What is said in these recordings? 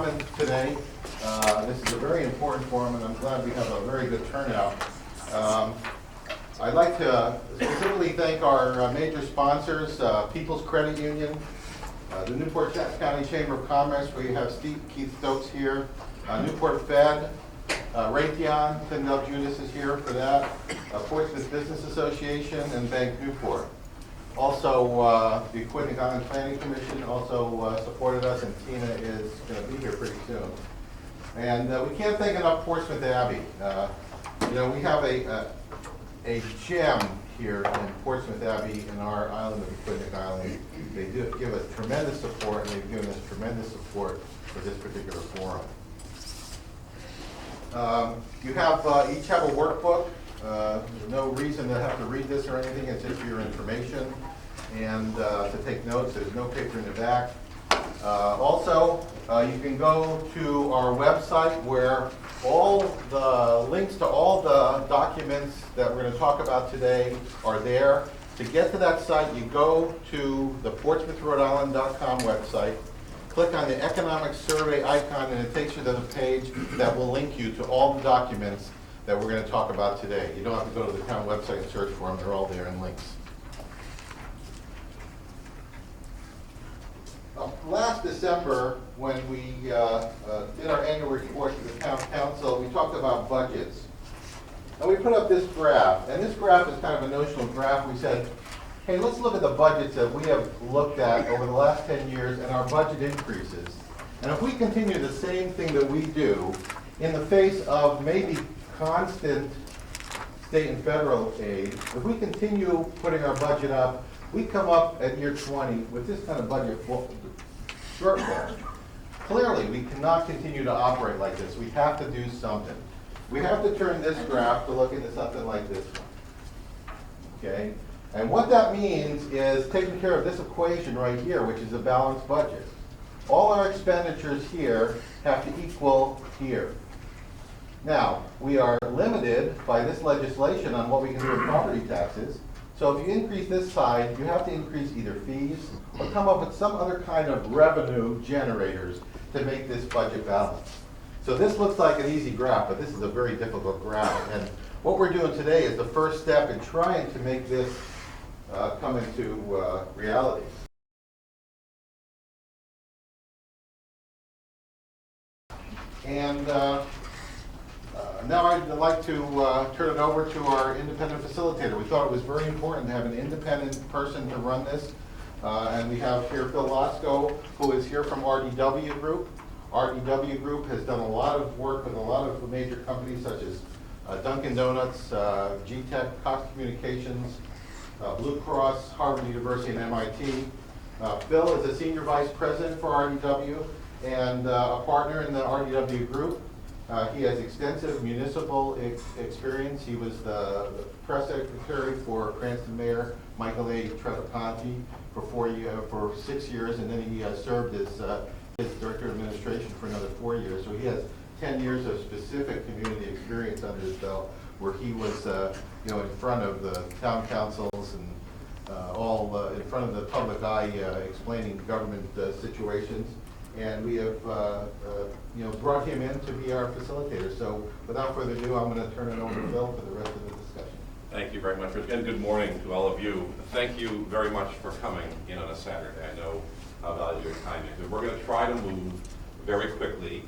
coming today. This is a very important forum, and I'm glad we have a very good turnout. I'd like to specifically thank our major sponsors, People's Credit Union, the Newport County Chamber of Commerce, where you have Keith Stokes here, Newport Fed, Raytheon, Tim Judas is here for that, Portsmouth Business Association, and Bank Newport. Also, the Aquidneck Island Planning Commission also supported us, and Tina is going to be here pretty soon. And we can't thank enough Portsmouth Abbey. We have a gem here in Portsmouth Abbey in our island of Aquidneck Island. They do give us tremendous support, and they've given us tremendous support for this particular forum. You have each have a workbook. There's no reason to have to read this or anything. It's just for your information and to take notes. There's no paper in the back. Also, you can go to our website where all the links to all the documents that we're going to talk about today are there. To get to that site, you go to the PortsmouthRhode-Island.com website, click on the economic survey icon, and it takes you to the page that will link you to all the documents that we're going to talk about today. You don't have to go to the town website and search for them. They're all there in links. Last December, when we did our annual report to the town council, we talked about budgets. And we put up this graph. And this graph is kind of a notional graph. We said, hey, let's look at the budgets that we have looked at over the last 10 years and our budget increases. And if we continue the same thing that we do in the face of maybe constant state and federal aid, if we continue putting our budget up, we come up at year 20 with this kind of budget shortfall. Clearly, we cannot continue to operate like this. We have to do something. We have to turn this graph to look into something like this one. Okay? And what that means is taking care of this equation right here, which is a balanced budget. All our expenditures here have to equal here. Now, we are limited by this legislation on what we can do with property taxes. So if you increase this side, you have to increase either fees or come up with some other kind of revenue generators to make this budget balanced. So this looks like an easy graph, but this is a very difficult graph. And what we're doing today is the first step in trying to make this come into reality. And now I'd like to turn it over to our independent facilitator. We thought it was very important to have an independent person to run this. And we have here Phil Losco, who is here from RDW Group. RDW Group has done a lot of work with a lot of major companies such as Dunkin' Donuts, G-Tech, Cox Communications, Blue Cross, Harvard University, and MIT. Phil is a senior vice president for RDW and a partner in the RDW Group. He has extensive municipal experience. He was the press secretary for Cranston Mayor Michael A. Tretapanti for 6 years, and then he served as his director of administration for another 4 years. So he has 10 years of specific community experience under his belt, where he was, in front of the town councils and all in front of the public eye, explaining government situations. And we have, brought him in to be our facilitator. So without further ado, I'm going to turn it over to Phil for the rest of the discussion. Thank you very much, Rich, and good morning to all of you. Thank you very much for coming in on a Saturday. I know how valuable your time is. We're going to try to move very quickly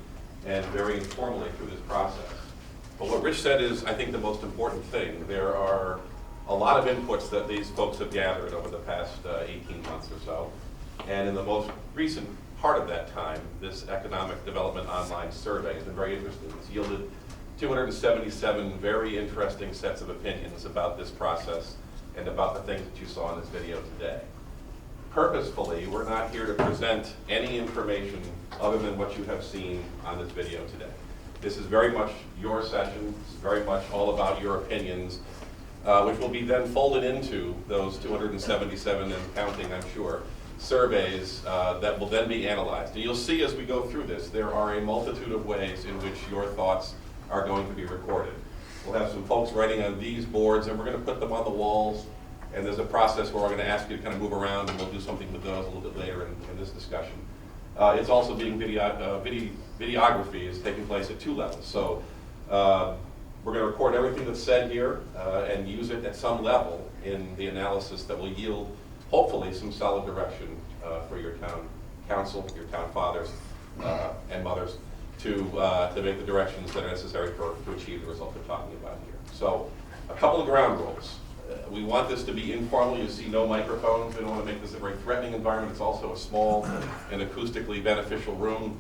and very informally through this process. But what Rich said is, I think, the most important thing. There are a lot of inputs that these folks have gathered over the past 18 months or so. And in the most recent part of that time, this Economic Development Online Survey has been very interesting. It's yielded 277 very interesting sets of opinions about this process and about the things that you saw in this video today. Purposefully, we're not here to present any information other than what you have seen on this video today. This is very much your session. It's very much all about your opinions, which will be then folded into those 277 and counting, I'm sure, surveys that will then be analyzed. And you'll see as we go through this, there are a multitude of ways in which your thoughts are going to be recorded. We'll have some folks writing on these boards, and we're going to put them on the walls. And there's a process where we're going to ask you to kind of move around, and we'll do something with those a little bit later in this discussion. it's also being videography is taking place at 2 levels. So we're going to record everything that's said here and use it at some level in the analysis that will yield, hopefully, some solid direction for your town council, your town fathers and mothers to make the directions that are necessary to achieve the result we're talking about here. So a couple of ground rules. We want this to be informal. You see no microphones. We don't want to make this a very threatening environment. It's also a small and acoustically beneficial room.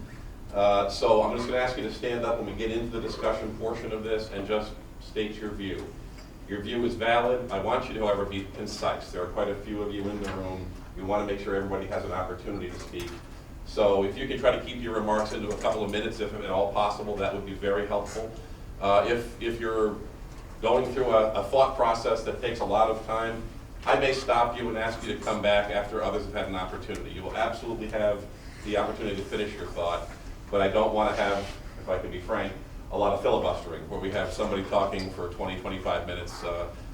So I'm just going to ask you to stand up when we get into the discussion portion of this and just state your view. Your view is valid. I want you to, however, be concise. There are quite a few of you in the room. We want to make sure everybody has an opportunity to speak. So if you can try to keep your remarks into a couple of minutes, if at all possible, that would be very helpful. If you're going through a thought process that takes a lot of time, I may stop you and ask you to come back after others have had an opportunity. You will absolutely have the opportunity to finish your thought, but I don't want to have, if I can be frank, a lot of filibustering where we have somebody talking for 20, 25 minutes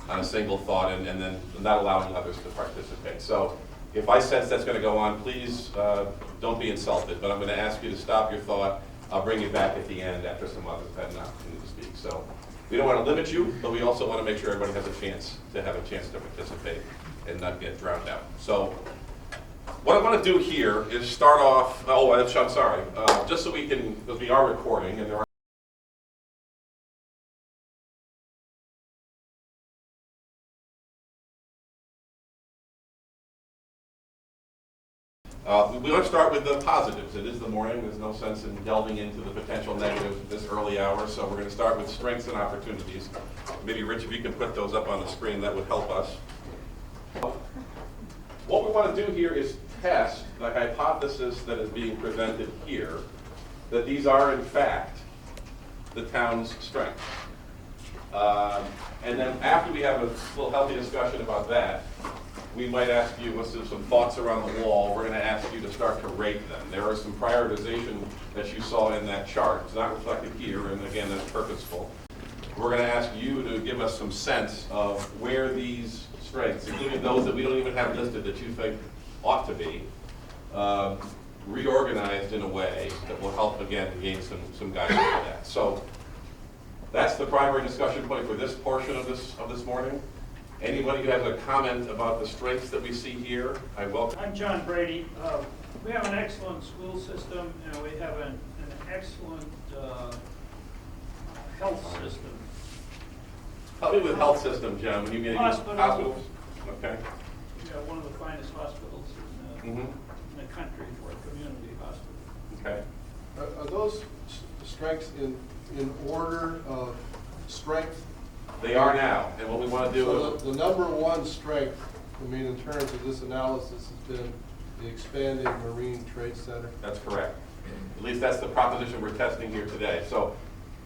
on a single thought and then not allowing others to participate. So if I sense that's going to go on, please don't be insulted, but I'm going to ask you to stop your thought. I'll bring you back at the end after some others have had an opportunity to speak. So we don't want to limit you, but we also want to make sure everybody has a chance to participate and not get drowned out. So what I want to do here is start off, I'm sorry, just so we can, because we are recording and there are we want to start with the positives. It is the morning. There's no sense in delving into the potential negatives at this early hour, so we're going to start with strengths and opportunities. Maybe, Rich, if you can put those up on the screen, that would help us. What we want to do here is test the hypothesis that is being presented here, that these are, in fact, the town's strengths. And then after we have a little healthy discussion about that, we might ask you, let's do some thoughts around the wall. We're going to ask you to start to rate them. There are some prioritization that you saw in that chart. It's not reflected here, and again, that's purposeful. We're going to ask you to give us some sense of where these strengths, including those that we don't even have listed that you think ought to be, reorganized in a way that will help, again, gain some guidance for that. So that's the primary discussion point for this portion of this morning. Anybody who has a comment about the strengths that we see here, I welcome. I'm John Brady. We have an excellent school system, and we have an excellent health system. Help me with health system, John. When you mean hospitals? Okay. We have one of the finest hospitals in the country for a community hospital. Okay. Are those strengths in order of strength? They are now, and what we want to do So is... the number one strength, in terms of this analysis, has been the expanding Marine Trade Center? That's correct. At least that's the proposition we're testing here today. So,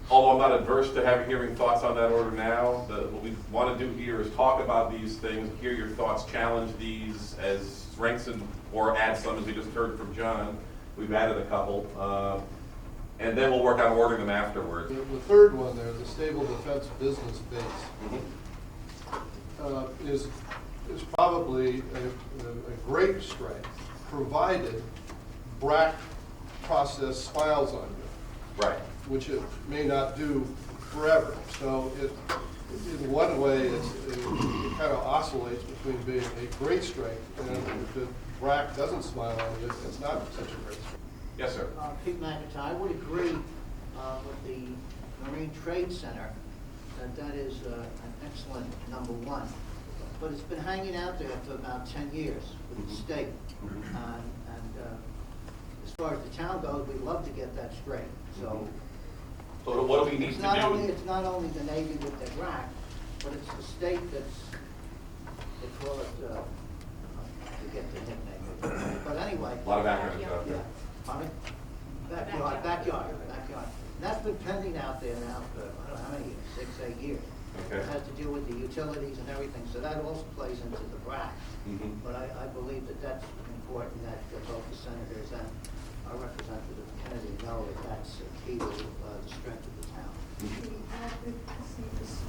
although I'm not adverse to hearing thoughts on that order now, what we want to do here is talk about these things, hear your thoughts, challenge these as strengths, or add some, as we just heard from John. We've added a couple. And then we'll work on ordering them afterwards. The third one there, the stable defense business base, is probably a great strength, provided BRAC process smiles on you. Right. Which it may not do forever. So in one way, it kind of oscillates between being a great strength and if the BRAC doesn't smile on you, it's not such a great strength. Yes, sir. Pete McIntyre, I would agree with the Marine Trade Center that is an excellent number one. But it's been hanging out there for about 10 years with the state. And as far as the town goes, we'd love to get that straight. So what do we need to do? It's not only the Navy with their RAC, but it's the state that's, they call it, to get the nickname. But anyway. A lot of acronyms out there. Yeah. Pardon? Backyard. And that's been pending out there now for, I don't know how many years, 6, 8 years. Okay. It has to do with the utilities and everything, so that also plays into the BRAC. But I believe that that's important, that both the senators and our representative Kennedy know that that's key to the strength of the town.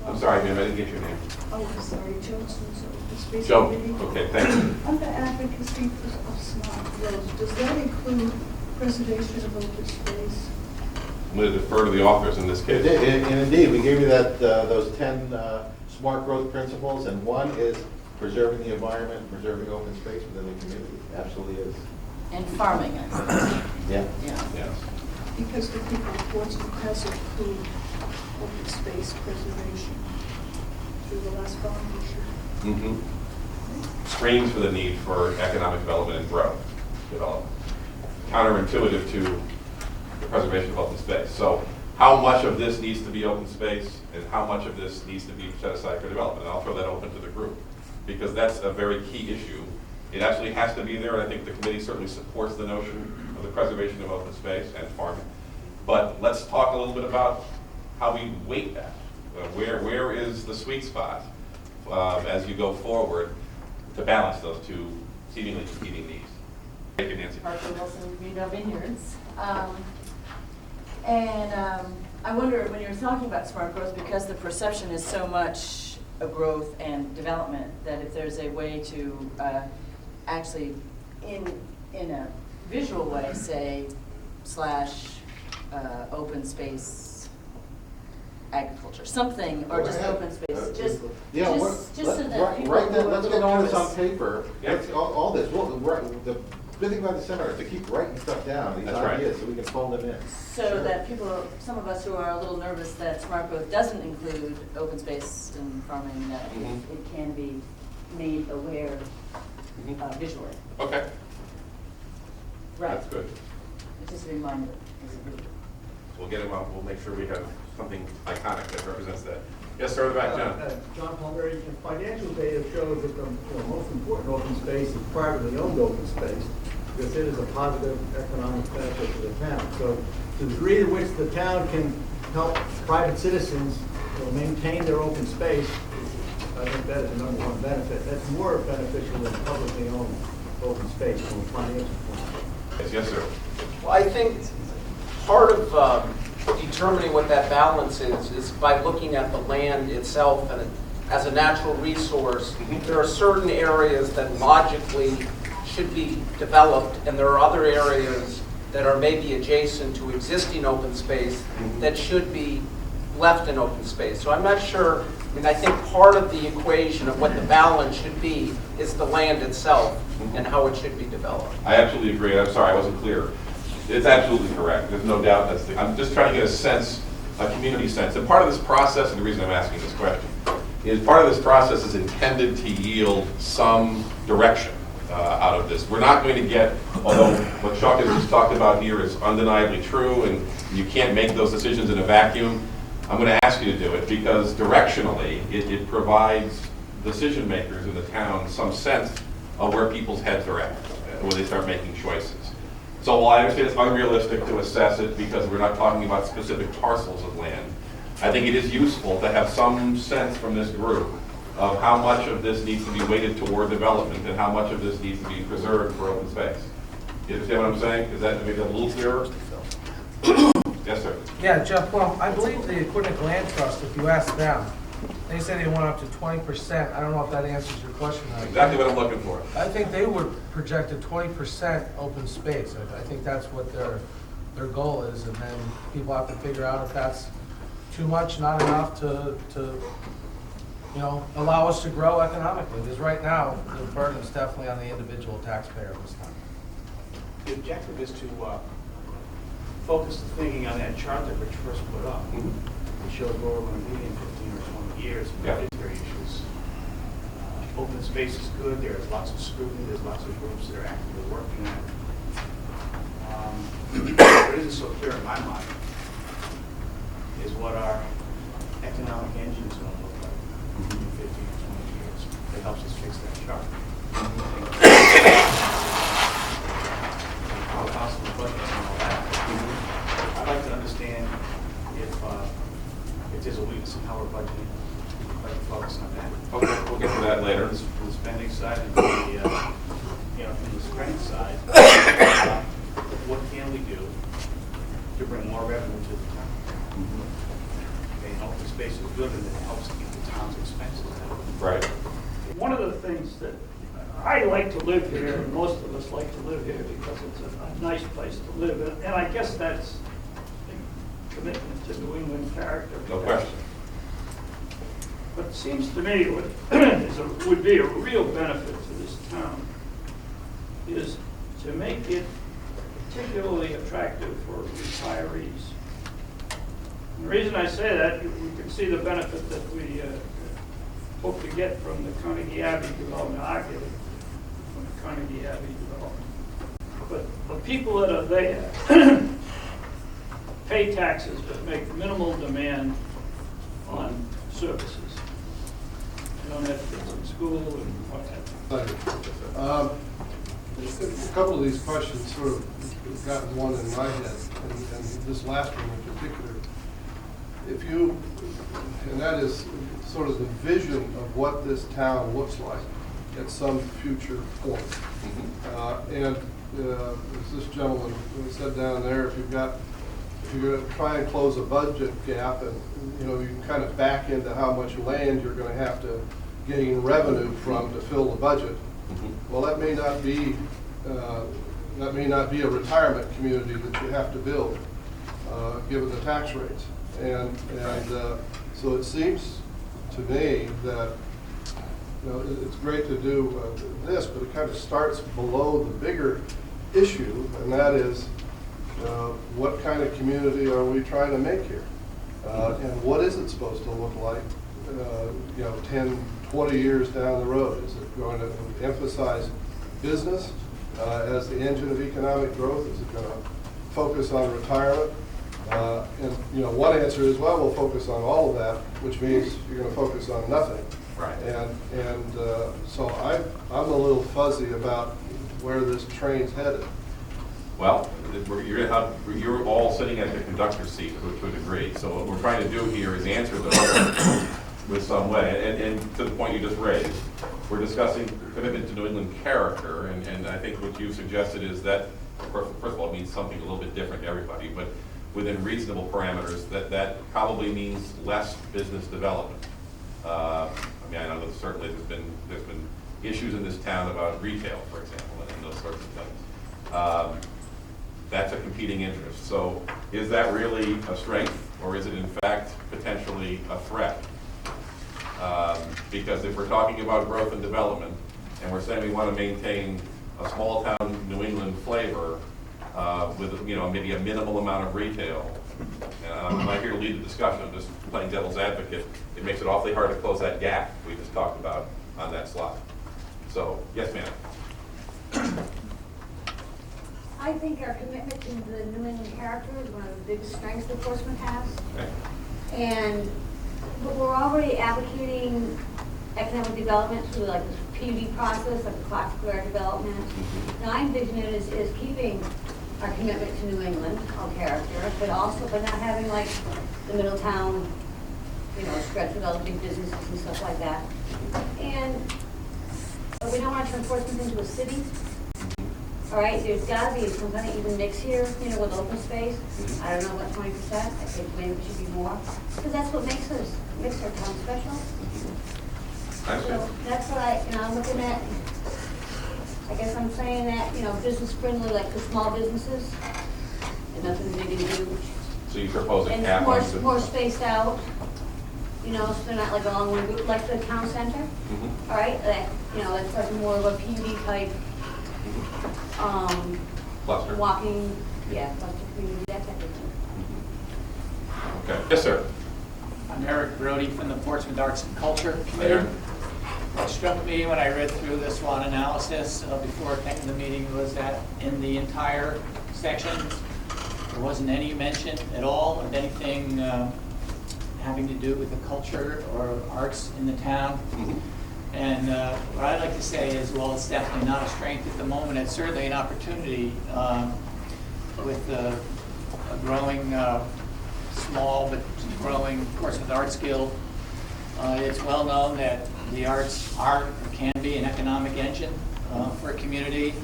I'm sorry, ma'am, I didn't get your name. Oh, I'm sorry, Joe. Joe, okay, thank you. Under advocacy of smart growth, does that include preservation of open space. I'm going to defer to the authors in this case. And indeed, we gave you that, those 10 smart growth principles, and one is preserving the environment, preserving open space within the community. Absolutely is. And farming, I suppose. Yeah. Yeah. Yes. Because the people of Portsmouth has approved open space preservation through the last bond issue. Mm-hmm. Screens for the need for economic development and growth development. Counterintuitive to the preservation of open space. So how much of this needs to be open space and how much of this needs to be set aside for development? And I'll throw that open to the group because that's a very key issue. It actually has to be there, and I think the committee certainly supports the notion of the preservation of open space and farming. But let's talk a little bit about how we weight that. Where is the sweet spot as you go forward to balance those two seemingly competing needs? Thank you, Nancy. Parker Wilson, Greenbelt Vineyards. I wonder, when you're talking about smart growth, because the perception is so much of growth and development, that if there's a way to actually, in a visual way, say, / open space agriculture, something, or just open space, just so that people Right, who are let's a get little on this on nervous. paper. Yeah. Let's, all this, the good thing about the seminar is to keep writing stuff down, these That's right. ideas, so we can phone them in. So that people, some of us who are a little nervous that smart growth doesn't include open space and farming, that Mhm. it can be made aware visually. Okay, Right. that's good. It's just a reminder as a group. We'll get them up. We'll make sure we have something iconic that represents that. Yes, sir, in the back, John. John Palmieri, financial data shows that the most important open space is privately owned open space because it is a positive economic benefit to the town. So to the degree to which the town can help private citizens maintain their open space, I think that is the number one benefit. That's more beneficial than publicly owned open space from a financial point of view. Yes, sir. Well, I think part of determining what that balance is by looking at the land itself and as a natural resource. There are certain areas that logically should be developed, and there are other areas that are maybe adjacent to existing open space that should be left in open space. So I'm not sure, I think part of the equation of what the balance should be is the land itself and how it should be developed. I absolutely agree. I'm sorry, I wasn't clear. It's absolutely correct. There's no doubt that's the, I'm just trying to get a sense, a community sense. And part of this process, and the reason I'm asking this question, is part of this process is intended to yield some direction out of this. We're not going to get, although what Chuck has just talked about here is undeniably true, and you can't make those decisions in a vacuum, I'm going to ask you to do it because directionally it provides decision makers in the town some sense of where people's heads are at when they start making choices. So while I understand it's unrealistic to assess it because we're not talking about specific parcels of land, I think it is useful to have some sense from this group of how much of this needs to be weighted toward development and how much of this needs to be preserved for open space. You understand what I'm saying? Is that maybe a little clearer? Yes, sir. Yeah, Jeff, well, I believe the Aquidneck Land Trust, if you ask them, they say they went up to 20%. I don't know if that answers your question. Exactly what I'm looking for. I think they would project a 20% open space. I think that's what their goal is, and then people have to figure out if that's too much, not enough to allow us to grow economically. Because right now, the burden is definitely on the individual taxpayer this time. The objective is to focus the thinking on that chart that Rich first put up. Mhm. It shows where we're going to be in 15 or 20 years, Yeah. budgetary issues. Open space is good, there's lots of scrutiny, there's lots of groups that are actively working on it. What isn't so clear in my mind is what our economic engine is going to look like in 15 or 20 years. It helps us fix that chart. How possible budgets and all that. I'd like to understand if there's a weakness in how we're budgeting. I'd like to focus on that. Okay, we'll get to that later. From the spending side and from the strength side, what can we do to bring more revenue to the town? Okay, open space is good and it helps keep the town's expenses down. Right. One of the things that I like to live here, and most of us like to live here because it's a nice place to live. And I guess that's a commitment to New England character. No question. What seems to me would be a real benefit to this town is to make it particularly attractive for retirees. And the reason I say that, we can see the benefit that we hope to get from the Carnegie Abbey development. I get it from the Carnegie Abbey development. But the people that are there pay taxes but make minimal demand on services. They don't have kids in school and what have you. Thank you. A couple of these questions sort of gotten one in my head, and this last one in particular. If you, and that is sort of the vision of what this town looks like at some future point. And as this gentleman said down there, if you're going to try and close a budget gap, and you can kind of back into how much land you're going to have to gain revenue from to fill the budget. Well, that may not be a retirement community that you have to build, given the tax rates. And so it seems to me that it's great to do this, but it kind of starts below the bigger issue, and that is what kind of community are we trying to make here? And what is it supposed to look like 10, 20 years down the road? Is it going to emphasize business as the engine of economic growth? Is it going to focus on retirement? And one answer is, well, we'll focus on all of that, which means you're going to focus on nothing. Right. And so I'm a little fuzzy about where this train's headed. Well, you're all sitting at the conductor's seat to a degree. So what we're trying to do here is answer those with some way. And to the point you just raised, we're discussing commitment to New England character. And I think what you suggested is that, first of all, it means something a little bit different to everybody. But within reasonable parameters, that probably means less business development. I know that certainly there's been issues in this town about retail, for example, and those sorts of things. That's a competing interest. So is that really a strength, or is it in fact potentially a threat? Because if we're talking about growth and development, and we're saying we want to maintain a small town New England flavor with maybe a minimal amount of retail, and I'm not here to lead the discussion, I'm just playing devil's advocate, it makes it awfully hard to close that gap we just talked about on that slide. So, yes, ma'am. I think our commitment to the New England character is one of the biggest strengths that Portsmouth has. Okay. But we're already advocating economic development through like this PUD process, like the Clock Square development. Now I envision it as keeping our commitment to New England, our character, but not having like the Middletown, stretch with all the big businesses and stuff like that. But we don't want to turn Portsmouth into a city. All right, there's got to be some kind of even mix here, with open space. I don't know what 20%. I think maybe it should be more, because that's what makes our town special. So that's what I'm looking at. I guess I'm saying that business friendly, like the small businesses, and nothing big and huge. So you propose a and cap more spaced out. So they're not like along one route, like the town center. All right, it's like more of a PUD type. Cluster. Walking, cluster community, that type of thing. Okay. Yes, sir. I'm Eric Brody from the Portsmouth Arts and Culture Committee. What struck me when I read through this SWOT analysis before coming to the meeting was that in the entire section, there wasn't any mention at all of anything having to do with the culture or arts in the town. And what I'd like to say is, well, it's definitely not a strength at the moment. It's certainly an opportunity with a growing, small but growing Portsmouth Arts Guild. It's well known that the arts are or can be an economic engine for a community.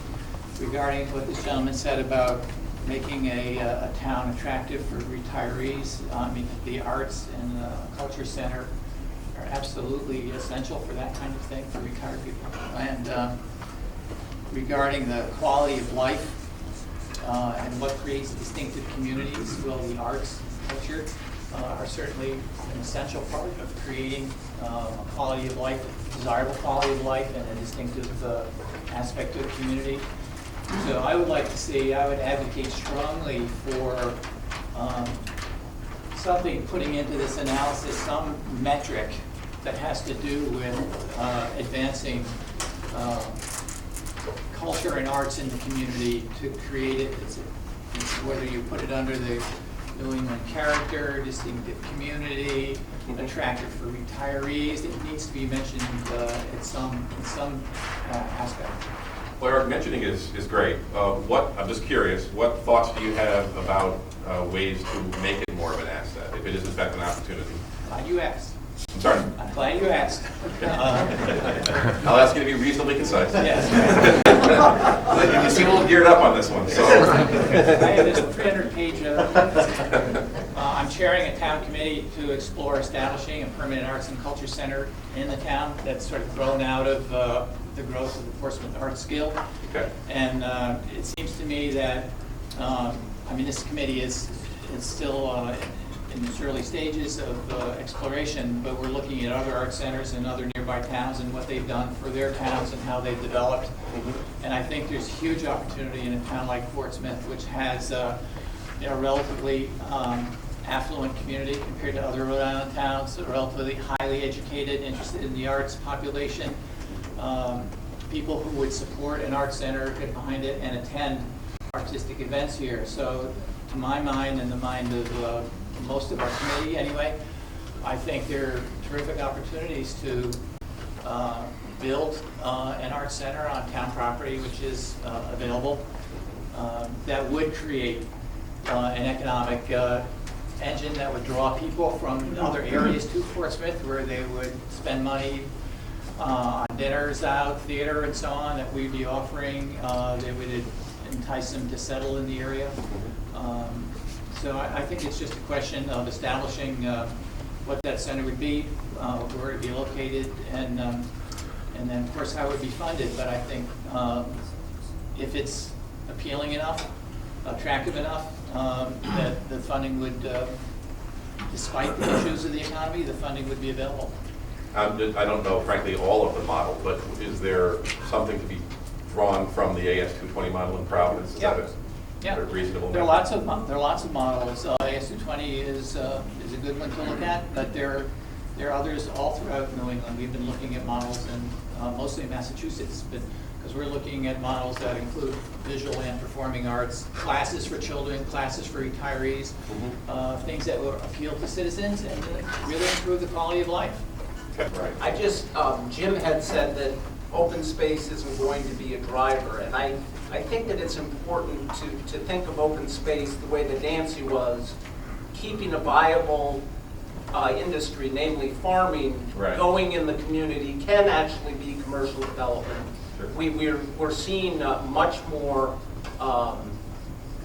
Regarding what this gentleman said about making a town attractive for retirees, the arts and the culture center are absolutely essential for that kind of thing for retired people. And regarding the quality of life and what creates distinctive communities. Well, the arts, culture are certainly an essential part of creating a quality of life, desirable quality of life, and a distinctive aspect of community. So I would like to see, I would advocate strongly for something, putting into this analysis some metric that has to do with advancing culture and arts in the community to create it. It's whether you put it under the New England character, distinctive community, attractive for retirees, it needs to be mentioned in some aspect. Well, Eric, mentioning is great. I'm just curious, what thoughts do you have about ways to make it more of an asset, if it is in fact an opportunity? Glad you asked. I'm sorry? I'm glad you asked. I'll ask you to be reasonably concise. Yes. You seem a little geared up on this one, so. I have this 300-page, I'm chairing a town committee to explore establishing a permanent arts and culture center in the town that's sort of grown out of the growth of the Portsmouth Arts Guild. Okay. And it seems to me that, this committee is still in its early stages of exploration, but we're looking at other art centers in other nearby towns and what they've done for their towns and how they've developed. And I think there's huge opportunity in a town like Portsmouth, which has a relatively affluent community compared to other Rhode Island towns, a relatively highly educated, interested in the arts population, people who would support an art center, get behind it, and attend artistic events here. So to my mind and the mind of most of our committee anyway, I think there are terrific opportunities to build an art center on town property, which is available, that would create an economic engine that would draw people from other areas to Portsmouth, where they would spend money on dinners out, theater, and so on, that we'd be offering. They would entice them to settle in the area. So I think it's just a question of establishing what that center would be, where it would be located, and then of course how it would be funded. But I think if it's appealing enough, attractive enough, that the funding would, despite the issues of the economy, the funding would be available. I don't know, frankly, all of the model, but is there something to be drawn from the AS 220 model in Providence? Is that a reasonable? There are lots of models. AS 220 is a good one to look at, but there are others all throughout New England. We've been looking at models in mostly in Massachusetts, but because we're looking at models that include visual and performing arts, classes for children, classes for retirees, things that will appeal to citizens and really improve the quality of life. Right. I just, Jim had said that open space isn't going to be a driver, and I think that it's important to think of open space the way that Nancy was, keeping a viable industry, namely farming, going in the community can actually be commercial development. Sure. We're seeing much more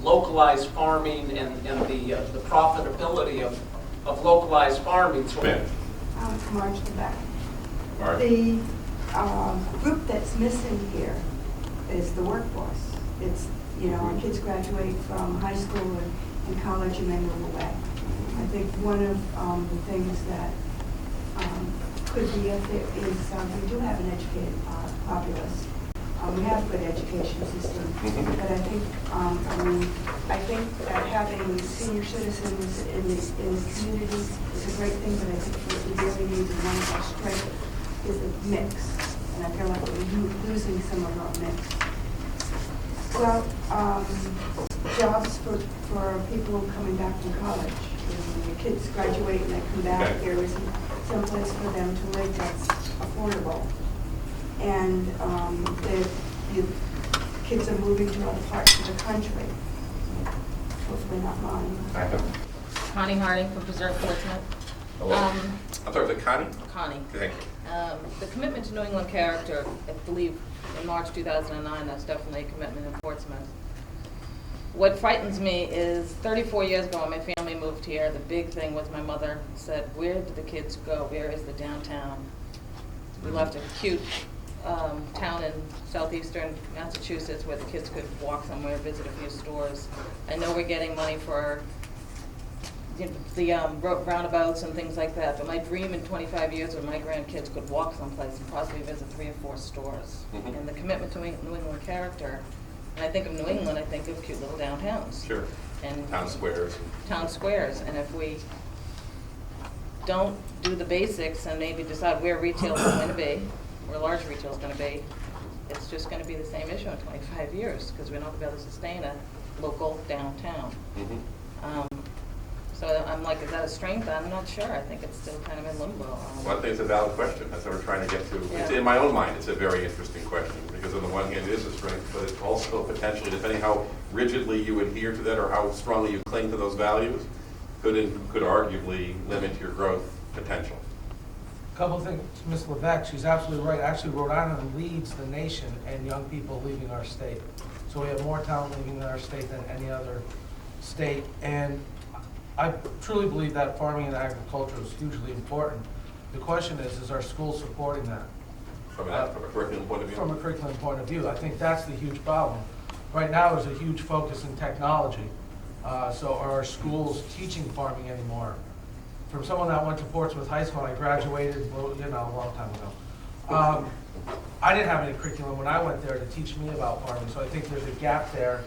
localized farming and the profitability of localized farming. So Marge the back. Marge. The group that's missing here is the workforce. It's, when kids graduate from high school and college and they move away. I think one of the things that could be up there is we do have an educated populace. We have a good education system, but I think I think that having senior citizens in the community is a great thing, but I think what we really need, and one of our strengths, is the mix. And I feel like we're losing some of our mix. Well, jobs for people coming back from college. When the kids graduate and they come back, there isn't some place for them to live that's affordable. And the kids are moving to other parts of the country. Hopefully not mine. Connie Harding from Preserve Portsmouth. Hello. I'm sorry, was it Connie? Connie. Thank you. The commitment to New England character, I believe in March 2009, that's definitely a commitment in Portsmouth. What frightens me is 34 years ago when my family moved here, the big thing was my mother said, where did the kids go? Where is the downtown? We left a cute town in southeastern Massachusetts where the kids could walk somewhere, visit a few stores. I know we're getting money for the roundabouts and things like that, but my dream in 25 years was my grandkids could walk someplace and possibly visit 3 or 4 stores. Mhm. And the commitment to New England character, when I think of New England, I think of cute little downtowns. Sure. And Town squares. town squares, and if we don't do the basics and maybe decide where retail is going to be, where large retail is going to be, it's just going to be the same issue in 25 years, because we're not going to be able to sustain a local downtown. Mhm. So I'm like, is that a strength? I'm not sure. I think it's still kind of in limbo. Well, I think it's a valid question. That's what we're trying to get to. It's Yeah. in my own mind, it's a very interesting question, because on the one hand, it is a strength, but it's also potentially, depending how rigidly you adhere to that or how strongly you cling to those values, could arguably limit your growth potential. Couple things, Ms. Levesque, she's absolutely right. Actually, Rhode Island leads the nation in young people leaving our state. So we have more talent leaving our state than any other state. And I truly believe that farming and agriculture is hugely important. The question is our school supporting that? From a curriculum point of view? From a curriculum point of view. I think that's the huge problem. Right now, there's a huge focus in technology. So are our schools teaching farming anymore? From someone that went to Portsmouth High School, I graduated, well, a long time ago. I didn't have any curriculum when I went there to teach me about farming, so I think there's a gap there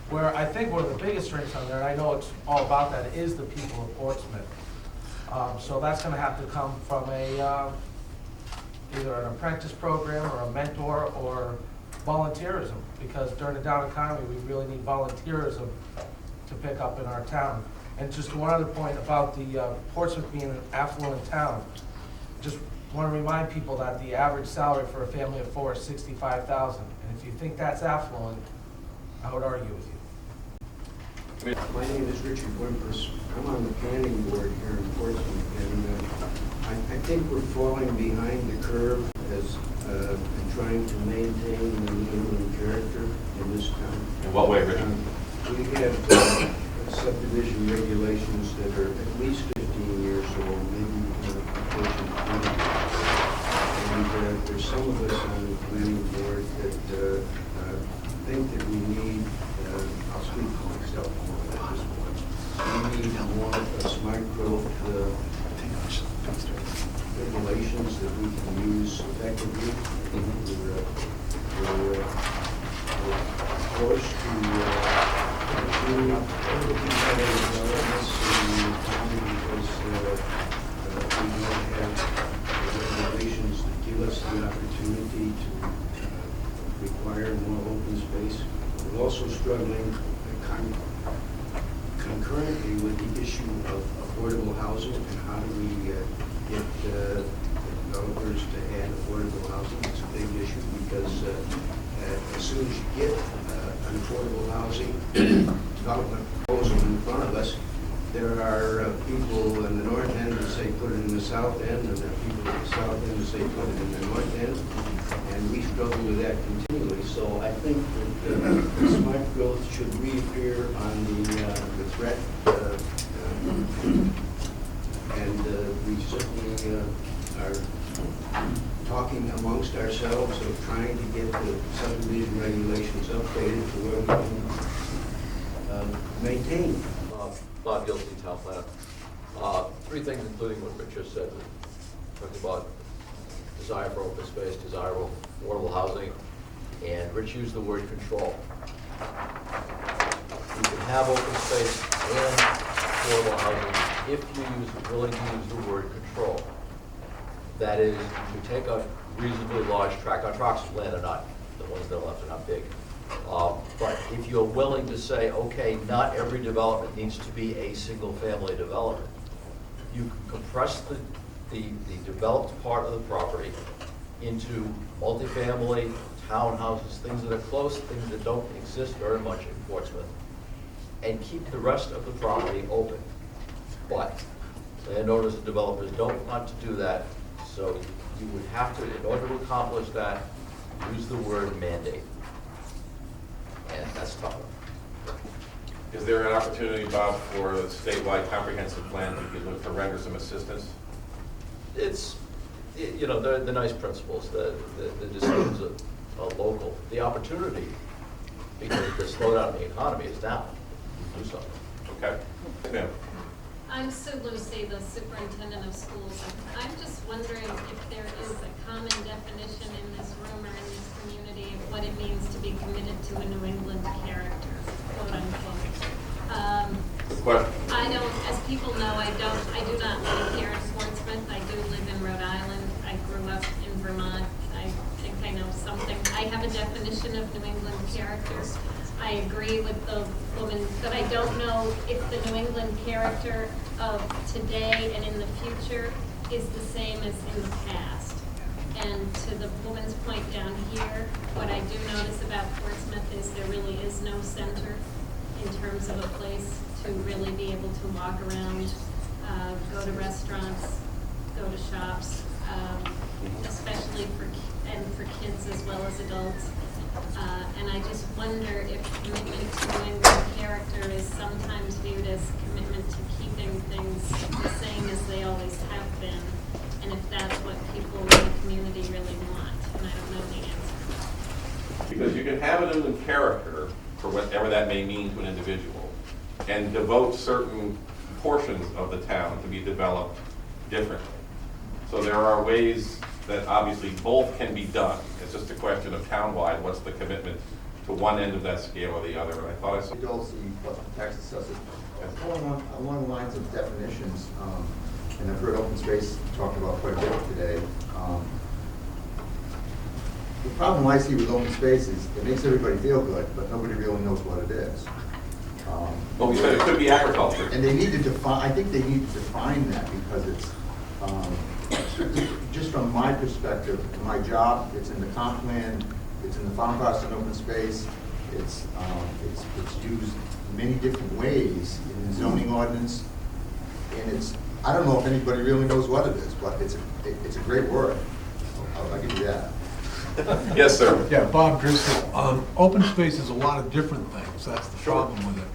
where I think one of the biggest strengths on there, and I know it's all about that, is the people of Portsmouth. So that's gonna have to come from either an apprentice program or a mentor or volunteerism, because during the down economy, we really need volunteerism to pick up in our town. And just one other point about the Portsmouth being an affluent town, just want to remind people that the average salary for a family of 4 is $65,000. And if you think that's affluent, I would argue with you. My name is Richard Wimpress. I'm on the planning board here in Portsmouth, and I think we're falling behind the curve as in trying to maintain the New England character in this town. In what way, Richard? We have subdivision regulations that are at least 15 years old, maybe approaching 20 years. And there's some of us on the planning board that think that we need, I'll speak for myself more at this point, we need more smart growth regulations that we can use effectively. We're forced to clean up all the competitive developments in the county because we don't have regulations that give us the opportunity to require more open space. We're also struggling concurrently with the issue of affordable housing and how do we get developers to add affordable housing. It's a big issue because as soon as you get an affordable housing development proposal in front of us, there are people in the north end who say put it in the south end, and there are people in the south end who say put it in the north end, and we struggle with that continually. So I think that smart growth should reappear on the threat, and we certainly are talking amongst ourselves of trying to get the subdivision regulations updated to where we can maintain. Bob Gilsey, town planner. 3 things, including what Rich just said. Talking about desire for open space, desire for affordable housing, and Rich used the word control. You can have open space and affordable housing if you're willing to use the word control. That is, you take a reasonably large tract. Our tracts of land are not, the ones that are left are not big. But if you're willing to say, okay, not every development needs to be a single-family development, you can compress the developed part of the property into multifamily, townhouses, things that are close, things that don't exist very much in Portsmouth, and keep the rest of the property open. But landowners and developers don't want to do that, so you would have to, in order to accomplish that, use the word mandate. And that's tough. Is there an opportunity, Bob, for a statewide comprehensive plan to render some assistance? It's you know, the nice principles, the decisions are local. The opportunity, because the slowdown in the economy is now, do something. Okay. Ma'am. I'm Sue Lucy, the superintendent of schools. I'm just wondering if there is a common definition in this room or in this community of what it means to be committed to a New England character, quote unquote. Good question. I don't, as people know, I do not live here in Portsmouth. I do live in Rhode Island. I grew up in Vermont. I think I know something. I have a definition of New England character. I agree with the woman, but I don't know if the New England character of today and in the future is the same as in the past. And to the woman's point down here, what I do notice about Portsmouth is there really is no center in terms of a place to really be able to walk around, go to restaurants, go to shops, especially for kids as well as adults. And I just wonder if commitment to New England character is sometimes viewed as commitment to keeping things the same as they always have been, and if that's what people in the community really want, and I don't know the answer. Because you can have a New England character, for whatever that may mean to an individual, and devote certain portions of the town to be developed differently. So there are ways that obviously both can be done. It's just a question of townwide, what's the commitment to one end of that scale or the other. And I thought I saw. Dulce, tax assessor. Along the lines of definitions, and I've heard open space talked about quite a bit today. The problem I see with open space is it makes everybody feel good, but nobody really knows what it is. Well, we said it could be agriculture. And they need to define, I think they need to define that because it's, just from my perspective, my job, it's in the comp plan, it's in the farm cost and open space, it's used many different ways in the zoning ordinance, and it's, I don't know if anybody really knows what it is, but it's a great word. I'll give you that. Yes, sir. Yeah, Bob Driscoll. Open space is a lot of different things. That's the problem with it.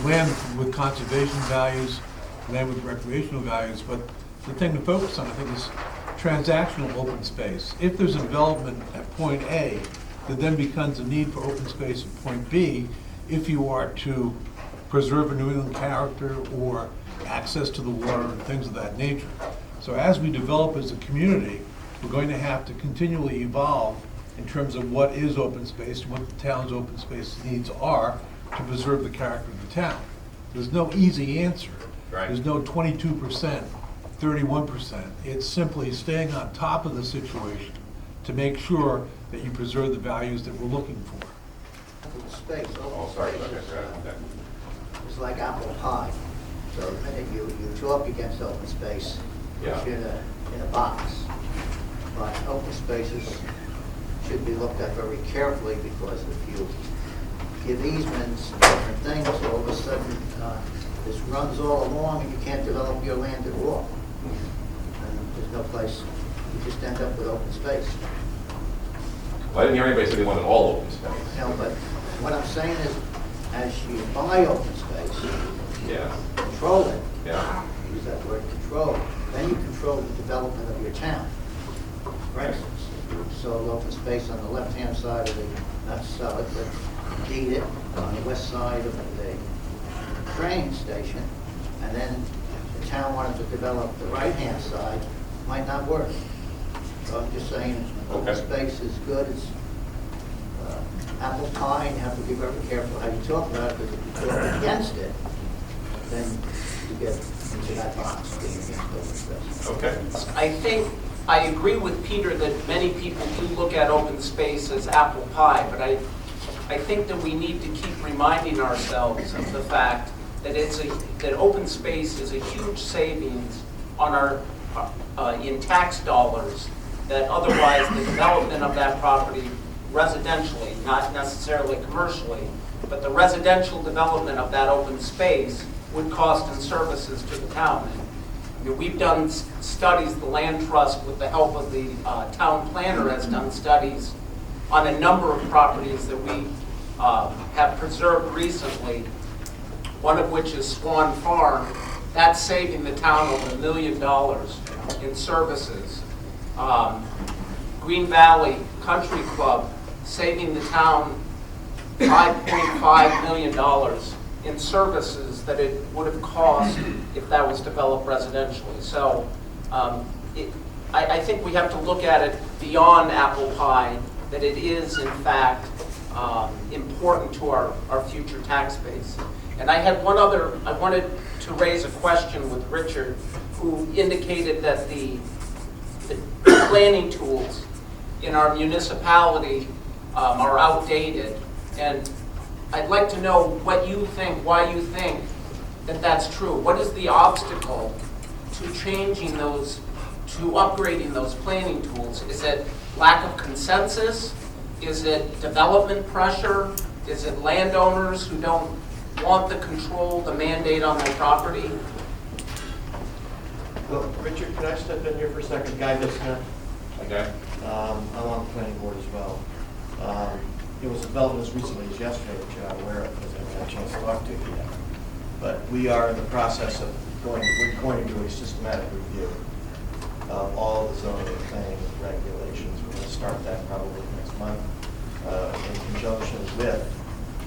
Land with conservation values, land with recreational values, but the thing to focus on, I think, is transactional open space. If there's a development at point A that then becomes a need for open space at point B, if you are to preserve a New England character or access to the water and things of that nature. So as we develop as a community, we're going to have to continually evolve in terms of what is open space and what the town's open space needs are to preserve the character of the town. There's no easy answer. Right. There's no 22%, 31%. It's simply staying on top of the situation to make sure that you preserve the values that we're looking for. Open space, Oh, open sorry. space Okay. is like apple pie. So the minute you talk against open space, Yeah. you're in a box. But open spaces should be looked at very carefully because if you give easements and different things, all of a sudden this runs all along and you can't develop your land at all. And there's no place, you just end up with open space. Well, I didn't hear anybody say they wanted all open space. No, but what I'm saying is, as you buy open space, Yeah. control it, Yeah. use that word control, then you control the development of your town. For instance, if you sold open space on the left-hand side of the, not sell it, but deed it on the west side of the train station, and then the town wanted to develop the right-hand side, might not work. So I'm just saying, open Okay. space is good, it's apple pie, and you have to be very careful how you talk about it, because if you talk against it, then you get into that box, being against open space. Okay. I think, I agree with Peter that many people do look at open space as apple pie, but I think that we need to keep reminding ourselves of the fact that that open space is a huge savings on our, in tax dollars, that otherwise the development of that property residentially, not necessarily commercially, but the residential development of that open space would cost in services to the town. I mean, we've done studies, the Land Trust, with the help of the town planner, has done studies on a number of properties that we have preserved recently, one of which is Swan Farm, That's saving the town over $1 million in services. Green Valley Country Club saving the town $5.5 million in services that it would have cost if that was developed residentially. So I think we have to look at it beyond apple pie, that it is in fact important to our future tax base. And I had one other, I wanted to raise a question with Richard, who indicated that the planning tools in our municipality are outdated. And I'd like to know what you think, why you think that that's true. What is the obstacle to changing those, to upgrading those planning tools? Is it lack of consensus? Is it development pressure? Is it landowners who don't want the control, the mandate on their property? Well, Richard, can I step in here for a second? Guy Smith. Okay. I'm on the planning board as well. It was developed as recently as yesterday, which you're not aware of because I haven't had a chance to talk to you yet. But we are in the process of we're going to do a systematic review of all the zoning and planning regulations. We're going to start that probably next month in conjunction with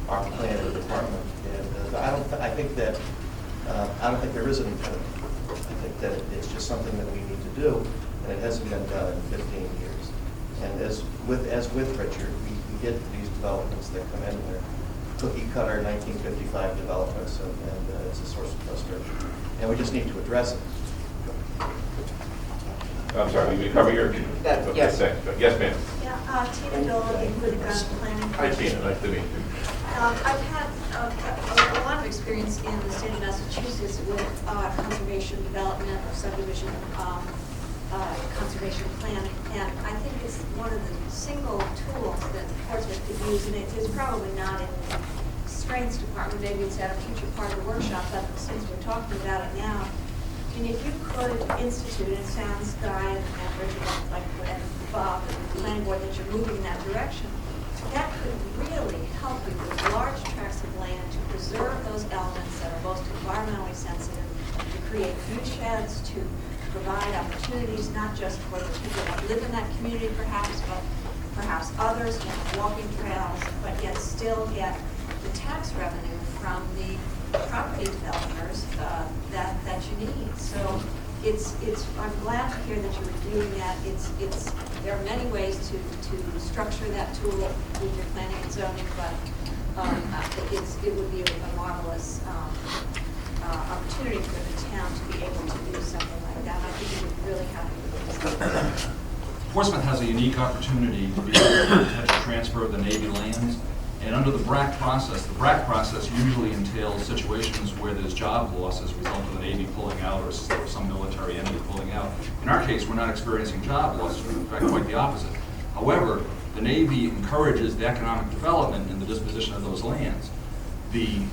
our planning department. And I don't think there is an impediment. I think that it's just something that we need to do, and it hasn't been done in 15 years. And as with Richard, we get these developments that come in, they're cookie cutter 1955 developments, and it's a source of frustration. And we just need to address it. I'm sorry, we cover your... Yes. Yes, ma'am. Yeah, Tina Dolan, including planning. Hi, Tina. Nice to meet you. I've had a lot of experience in the state of Massachusetts with conservation development or subdivision conservation planning, and I think it's one of the single tools that Portsmouth could use, and it's probably not in the strengths department, maybe it's at a future part of the workshop, but since we're talking about it now, and if you could institute, it sounds, Guy and Richard, like and Bob and the planning board, that you're moving in that direction, that could really help you with large tracts of land to preserve those elements that are most environmentally sensitive, to create view sheds, to provide opportunities not just for the people that live in that community perhaps, but perhaps others to have walking trails, but yet still get the tax revenue from the property developers that you need. So I'm glad to hear that you're reviewing that. There are many ways to structure that tool with your planning and zoning, but it would be a marvelous opportunity for the town to be able to do something like that. I think we would really happy with this. Portsmouth has a unique opportunity to be able to potential transfer of the Navy lands. And under the BRAC process usually entails situations where there's job loss as a result of the Navy pulling out or some military entity pulling out. In our case, we're not experiencing job loss, in fact, quite the opposite. However, the Navy encourages the economic development and the disposition of those lands. The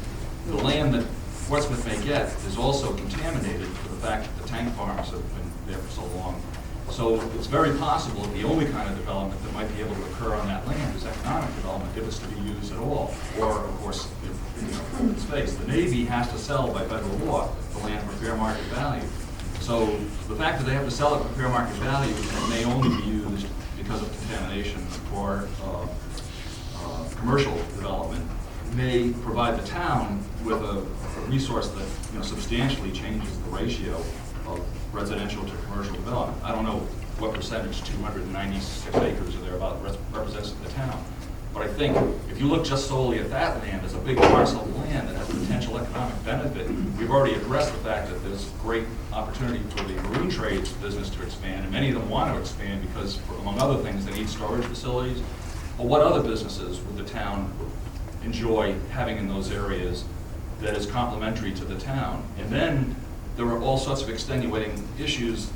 land that Portsmouth may get is also contaminated for the fact that the tank farms have been there for so long. So it's very possible that the only kind of development that might be able to occur on that land is economic development if it's to be used at all. Or, of course, in space. The Navy has to sell by federal law the land for fair market value. So the fact that they have to sell it for fair market value and may only be used because of contamination for commercial development may provide the town with a resource that substantially changes the ratio of residential to commercial development. I don't know what percentage 296 acres or thereabout represents to the town. But I think if you look just solely at that land as a big parcel of land that has potential economic benefit, we've already addressed the fact that there's great opportunity for the marine trades business to expand, and many of them want to expand because, among other things, they need storage facilities. But what other businesses would the town enjoy having in those areas that is complementary to the town? And then there are all sorts of extenuating issues.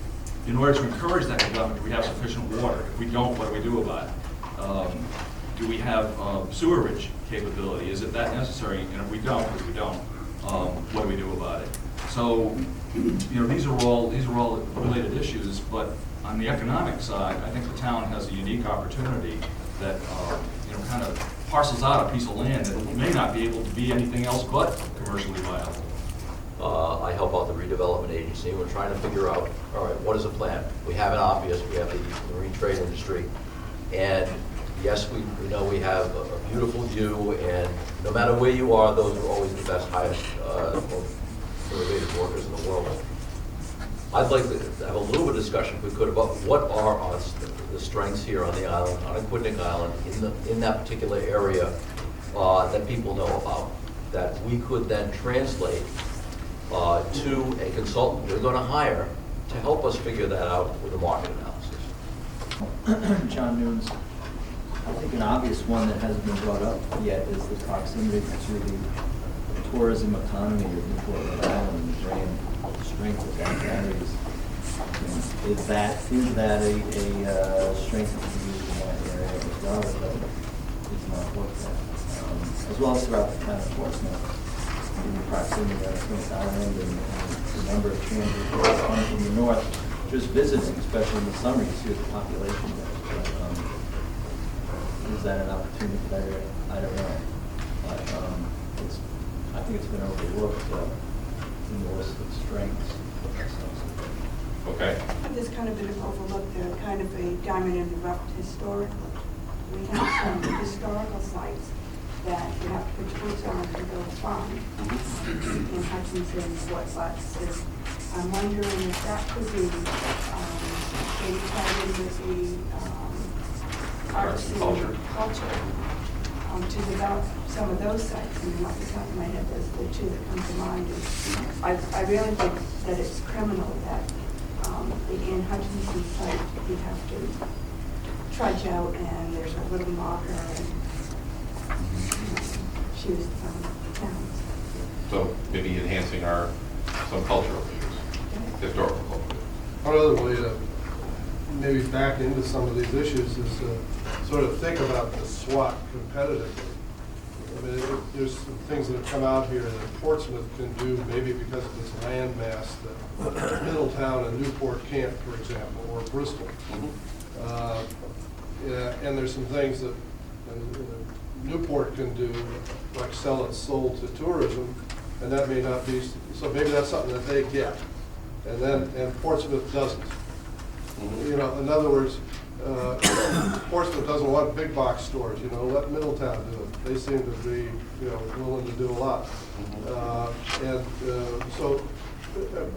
In order to encourage that development, do we have sufficient water? If we don't, what do we do about it? Do we have sewerage capability? Is it that necessary? And if we don't, because we don't, what do we do about it? So, these are all related issues. But on the economic side, I think the town has a unique opportunity that kind of parcels out a piece of land that may not be able to be anything else but commercially viable. I help out the redevelopment development agency, and we're trying to figure out, all right, what is the plan? We have an obvious, we have the marine trade industry, and yes, we know we have a beautiful view, and no matter where you are, those are always the best, highest, most motivated workers in the world. I'd like to have a little bit of discussion, if we could, about what are the strengths here on the island, on Aquidneck Island, in that particular area that people know about, that we could then translate to a consultant we're going to hire to help us figure that out with a market analysis. John Nunes. I think an obvious one that hasn't been brought up yet is the proximity to the tourism economy of Newport, Rhode Island, and the brand strength of that carries. Is that a strength that can be used in that area as well that is not looked at? As well as throughout the town of Portsmouth, in the proximity of Plymouth Island and the number of transits coming from the north, just visiting, especially in the summer, you see the population there. Is that an opportunity there? I don't know. But I think it's been overlooked in the list of strengths. Okay. There's kind of been overlooked, kind of a diamond in the rough historically. We have some historical sites that you have to put your boots on to go find in Hutchinson, Fort Butts. I'm wondering if that could be maybe tied in with the arts and culture to develop some of those sites. I mean, off the top of my head, there's the two that come to mind. I really think that it's criminal that the Ann Hutchinson site, you have to trudge out and there's a little marker and she was from the town. So maybe enhancing some cultural issues, historical culture. One other way to maybe back into some of these issues is to sort of think about the SWAT competitively. I mean, there's some things that have come out here that Portsmouth can do, maybe because of its land mass, that Middletown and Newport can't, for example, or Bristol. And there's some things that Newport can do, like sell its soul to tourism, and that may not be, so maybe that's something that they get, and Portsmouth doesn't. You know, in other words, Portsmouth doesn't want big box stores, you know, let Middletown do it. They seem to be, you know, willing to do a lot. So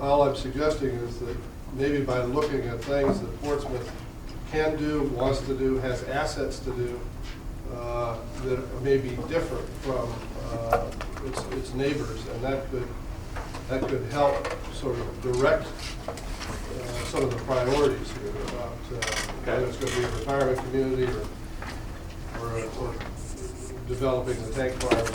all I'm suggesting is that maybe by looking at things that Portsmouth can do, wants to do, has assets to do, that may be different from its neighbors, and that could help sort of direct some of the priorities here about whether it's going to be a retirement community or developing the tank farm.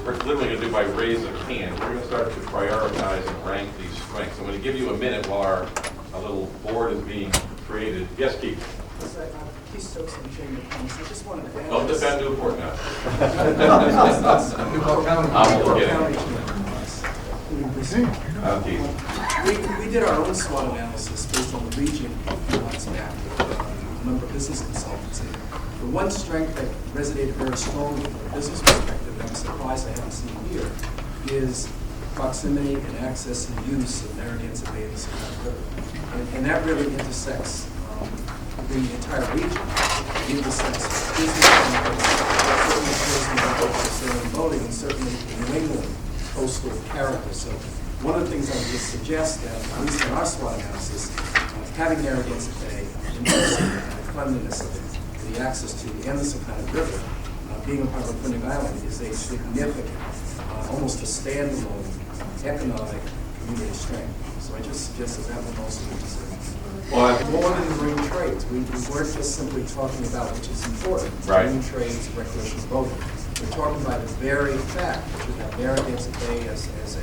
We're literally going to do by raise of hand. We're going to start to prioritize and rank these strengths. I'm going to give you a minute while our little board is being created. Yes, Keith? Keith Stokes from Chamber of Commerce. I just wanted to add. Don't defend Newport now. Newport County. We did our own SWOT analysis based on the region a few months back with a number of business consultants. And the one strength that resonated very strongly from a business perspective, and I'm surprised I haven't seen here, is proximity and access and use of Narragansett Bay and the Savannah River. And that really intersects the entire region. It intersects business and boating, and certainly New England coastal character. So one of the things I would just suggest that, at least in our SWOT analysis, having Narragansett Bay, the cleanliness of it, the access to the Savannah River, being a part of Aquidneck Island is a significant, almost a standalone economic community strength. So I just suggest that would also be considered. Well, more than the marine trades. We weren't just simply talking about, which is important, marine trades, recreational boating. We're talking about the very fact that you have Narragansett Bay as a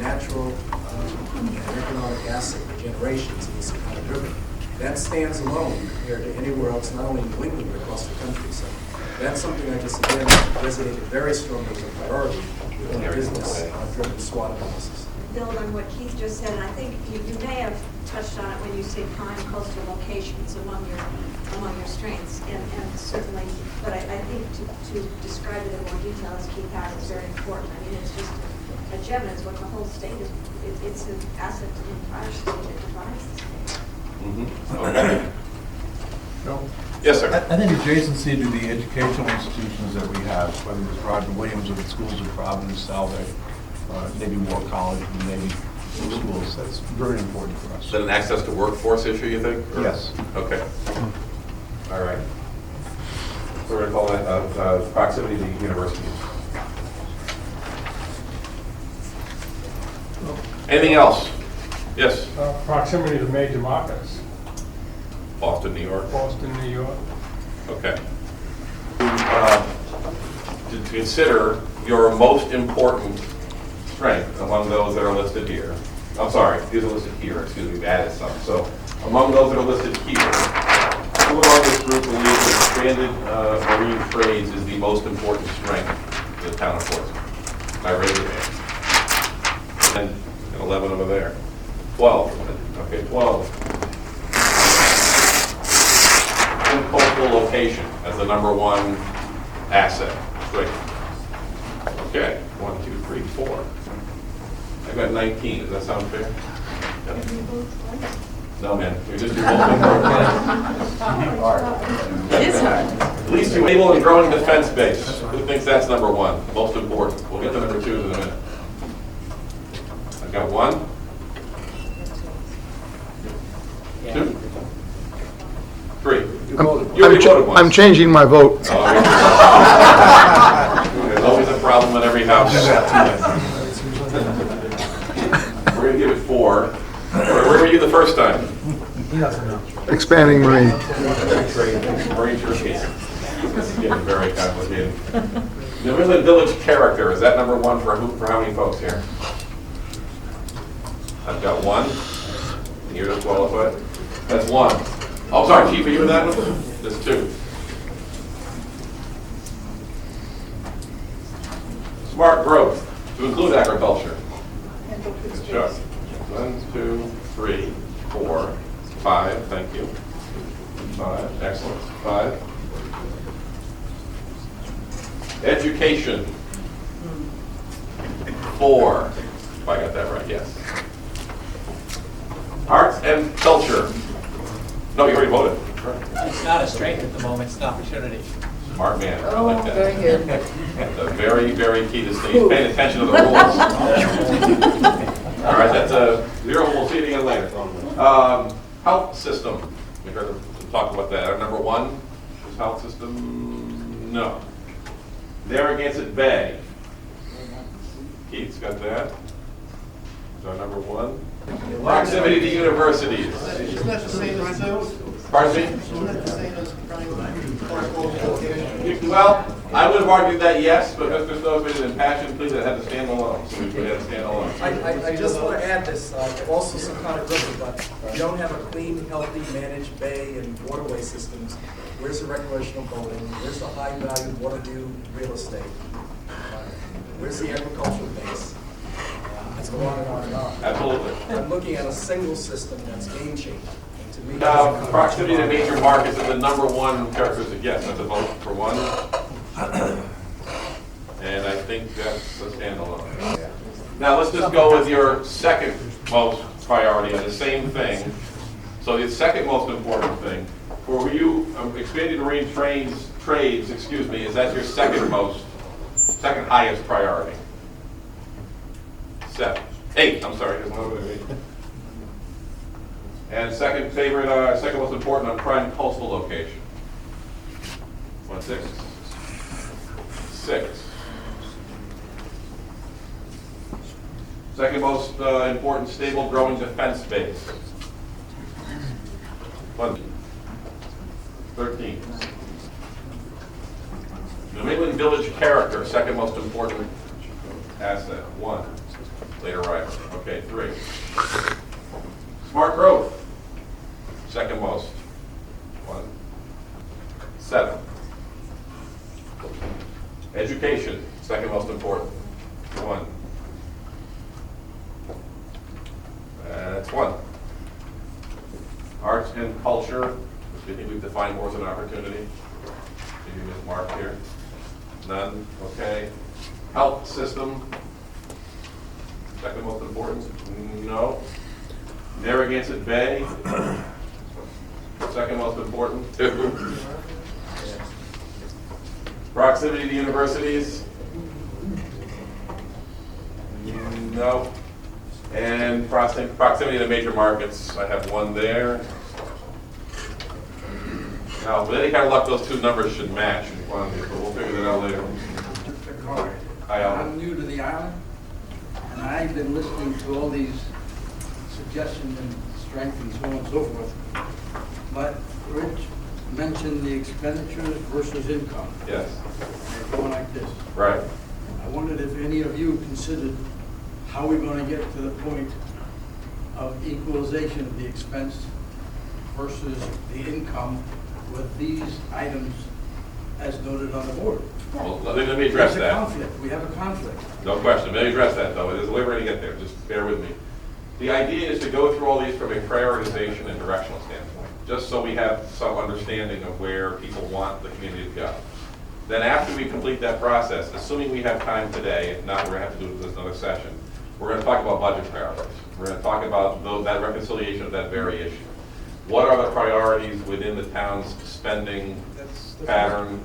natural and economic asset for generations in the Savannah River. That stands alone compared to anywhere else, not only in New England, but across the country. So that's something I just, again, resonated very strongly as a priority in the business-driven SWOT analysis. Build on what Keith just said, and I think you may have touched on it when you say prime coastal locations among your strengths, and certainly, but I think to describe it in more detail, as Keith has, is very important. I mean, it's just a gem. It's what the whole state is it's an asset to the entire state, it provides the state. Okay. Yes, sir. I think adjacency to the educational institutions that we have, whether it's Roger Williams or the schools of Providence, Salve, Navy War College, and Navy schools, that's very important for us. Is that an access to workforce issue, you think? Or- Yes. Okay. All right. So we're going to call that proximity to universities. Anything else? Yes. Proximity to major markets. Boston, New York. Boston, New York. Okay. To consider your most important strength among those that are listed here. I'm sorry, these are listed here, excuse me, we've added some. So among those that are listed here, who among this group believes that expanded marine trades is the most important strength to the town of Portsmouth? I raise your hand. 10 and 11 over there. 12. Okay, 12. In coastal location as the #1 asset. Great. Okay, 1, 2, 3, 4. I got 19. Does that sound fair? Yep. No, man. We just do both. It is hard. At least you're able and growing defense base. Who thinks that's #1? Most important. We'll get to #2 in a minute. I've got 1. 2. 3. You already voted once. I'm changing my vote. Oh, there's always a problem in every house. We're going to give it 4. Where were you the first time? He doesn't know. Expanding marine. Marine trades. This is getting very complicated. New England Village character, is that #1 for how many folks here? I've got 1. And you're disqualified? That's 1. Oh, sorry, Chief, are you in that one? There's 2. Smart growth, to include agriculture. Sure. 1, 2, 3, 4, 5, thank you. 5, excellent. 5. Education. 4. If I got that right, yes. Arts and culture. No, you already voted. It's not a strength at the moment, it's an opportunity. Smart man. I Oh, like that. very good. That's a very, very key to stay. He's paying attention to the rules. All right, that's a 0. We'll see it again later. Health system. We heard them talk about that. #1 is health system. No. Narragansett Bay. Keith's got that. Is our #1. Proximity to universities. Isn't that the same as 2? Pardon me? Isn't that the same as Well, I would have argued that yes, but Mr. Snow's made an impassioned plea that it had to stand alone, so we had to stand alone. I just want to add this, also some kind of river, but you don't have a clean, healthy, managed bay and waterway systems. Where's the recreational boating? Where's the high-value water view real estate? Where's the agricultural base? Let's go on and on and on. Absolutely. I'm looking at a single system that's game-changing. To me, Proximity to major markets is the #1 characteristic. Yes, that's a vote for 1. And I think that's a standalone. Now, let's just go with your second most priority on the same thing. So the second most important thing, for you, expanded marine trades, excuse me, is that your second highest priority? 7. 8, I'm sorry. There's no 8. And second most important on prime coastal location. 1, 6. 6. Second most important stable growing defense base. 1. 13. New England Village character, second most important asset. 1. Later rider. Okay, 3. Smart growth, second most. 1. 7. Education, second most important. 1. That's 1. Arts and culture, which I think we've defined more as an opportunity. Maybe just marked here. None. Okay. Health system, second most important. Narragansett Bay, second most important. Proximity to universities? No. And proximity to major markets, I have one there. Now, with any kind of luck, those two numbers should match in quantity, but we'll figure that out later. Hi, Alan. I'm new to the island, and I've been listening to all these suggestions and strength and so on and so forth. But Rich mentioned the expenditures versus income. Yes. They're going like this. Right. I wondered if any of you considered how we're going to get to the point of equalization of the expense versus the income with these items as noted on the board. Well, let me address There's a that. conflict. We have a conflict. No question. Let me address that, though. There's a way we're going to get there. Just bear with me. The idea is to go through all these from a prioritization and directional standpoint, just so we have some understanding of where people want the community to go. Then after we complete that process, assuming we have time today, if not, we're going to have to do this another session, we're going to talk about budget priorities. We're going to talk about that reconciliation of that very issue. What are the priorities within the town's spending pattern?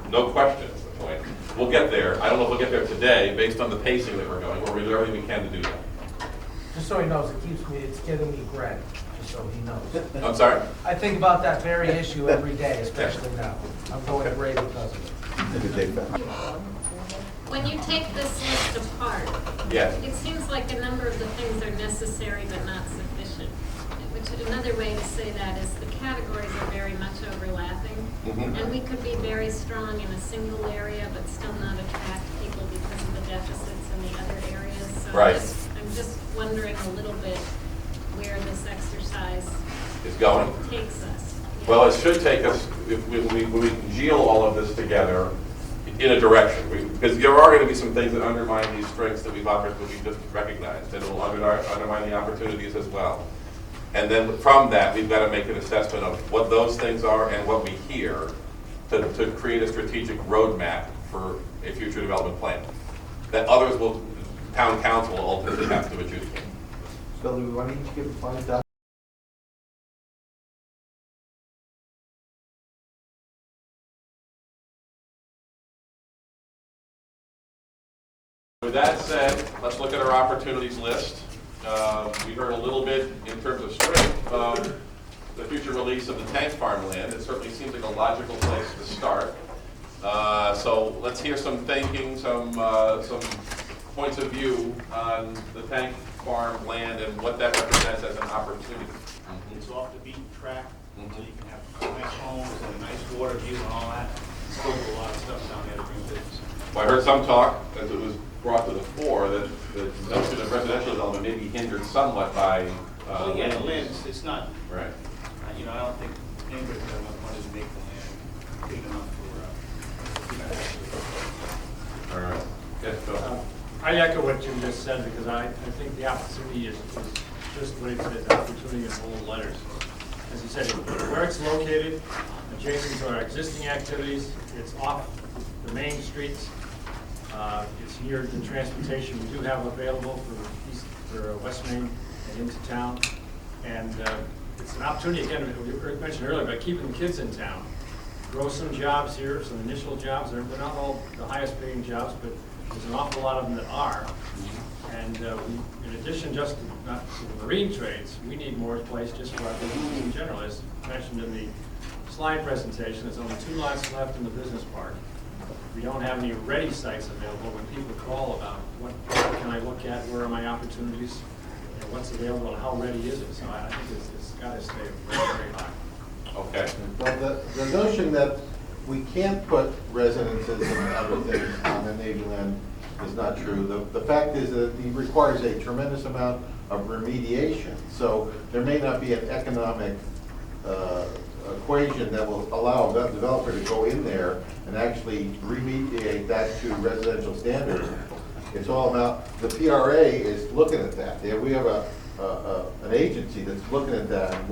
No question is the point. We'll get there. I don't know if we'll get there today based on the pacing that we're going, but we'll do everything we can to do that. Just so he knows, it's giving me bread, just so he knows. I'm sorry? I think about that very issue every day, especially now. I'm going gray because of it. When you take this list apart, Yes. it seems like a number of the things are necessary but not sufficient. Which another way to say that is the categories are very much overlapping. Mhm. And we could be very strong in a single area but still not attract people because of the deficits in the other areas. So Right. I'm just wondering a little bit where this exercise It's going. takes us. Well, it should take us, if we congeal all of this together in a direction. Because there are going to be some things that undermine these strengths that we've offered, that we've just recognized, and it will undermine the opportunities as well. And then from that, we've got to make an assessment of what those things are and what we hear to create a strategic roadmap for a future development plan that others will, town council will ultimately have to adjudicate. Bill, do we want to each give 5,000? With that said, let's look at our opportunities list. We heard a little bit in terms of strength of the future release of the tank farm land. It certainly seems like a logical place to start. So let's hear some thinking, some points of view on the tank farm land and what that represents as an opportunity. It's off the beaten track, so you can have nice homes and a nice water view and all that. Still a lot of stuff down there to bring business. Well, I heard some talk, as it was brought to the fore, that the notion of residential development may be hindered somewhat by Well, yeah, the land, it's not, right. you know, I don't think anybody's got enough money to make the land big enough for, All right. Yes, Bill. I echo what Jim just said, because I think the opportunity is just what it says, opportunity in bold letters. As you said, where it's located, adjacent to our existing activities, it's off the main streets, it's near the transportation we do have available for West Main and into town. And it's an opportunity, again, we mentioned earlier, about keeping the kids in town. Grow some jobs here, some initial jobs. They're not all the highest paying jobs, but there's an awful lot of them that are. And in addition just to the marine trades, we need more place just for our business in general. As mentioned in the slide presentation, there's only 2 lots left in the business park. We don't have any ready sites available. When people call about what can I look at, where are my opportunities, and what's available, and how ready is it? So I think it's got to stay very, very high. Okay. Well, the notion that we can't put residences and other things on the Navy land is not true. The fact is that it requires a tremendous amount of remediation. So there may not be an economic equation that will allow a developer to go in there and actually remediate that to residential standards. It's all about, the PRA is looking at that. We have an agency that's looking at that and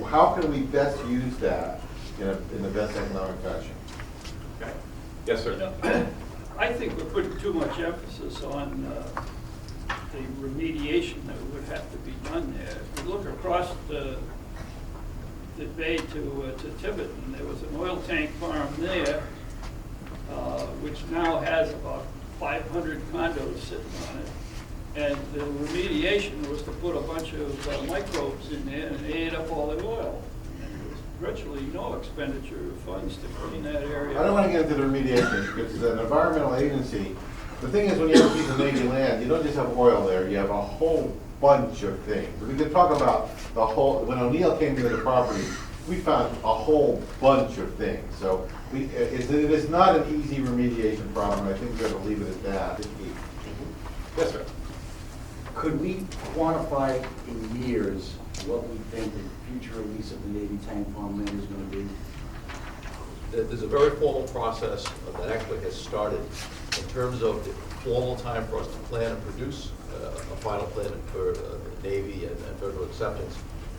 how can we best use that in the best economic fashion? Okay. Yes, sir. I think we're putting too much emphasis on the remediation that would have to be done done there. If you look across the bay to Tiverton, there was an oil tank farm there, which now has about 500 condos sitting on it. And the remediation was to put a bunch of microbes in there, and they ate up all the oil. And there was virtually no expenditure of funds to clean that area. I don't want to get into the remediation because it's an environmental agency. The thing is, when you have a piece of Navy land, you don't just have oil there, you have a whole bunch of things. We could talk about the whole, when O'Neill came to the property, we found a whole bunch of things. So it is not an easy remediation problem. I think we're going to leave it at that. Yes, sir. Could we quantify in years what we think the future release of the Navy tank farmland is going to be? There's a very formal process that actually has started in terms of the formal time for us to plan and produce a final plan for the Navy and federal acceptance.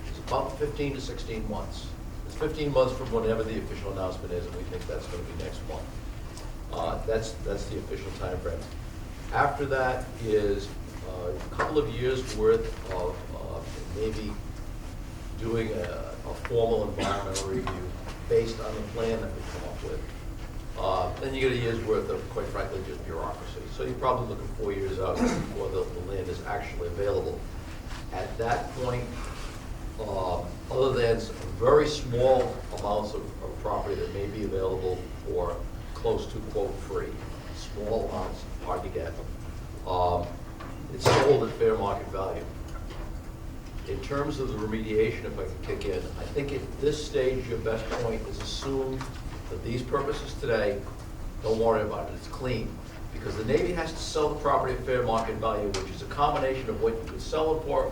It's about 15 to 16 months. It's 15 months from whenever the official announcement is, and we think that's going to be next month. That's the official time frame. After that is a couple of years worth of maybe doing a formal environmental review based on the plan that we come up with. Then you get a year's worth of, quite frankly, just bureaucracy. So you're probably looking 4 years out before the land is actually available. At that point, other than some very small amounts of property that may be available for close to quote free, small amounts, hard to get, it's sold at fair market value. In terms of the remediation, if I can kick in, I think at this stage your best point is assume that these purposes today, don't worry about it, it's clean. Because the Navy has to sell the property at fair market value, which is a combination of what you could sell it for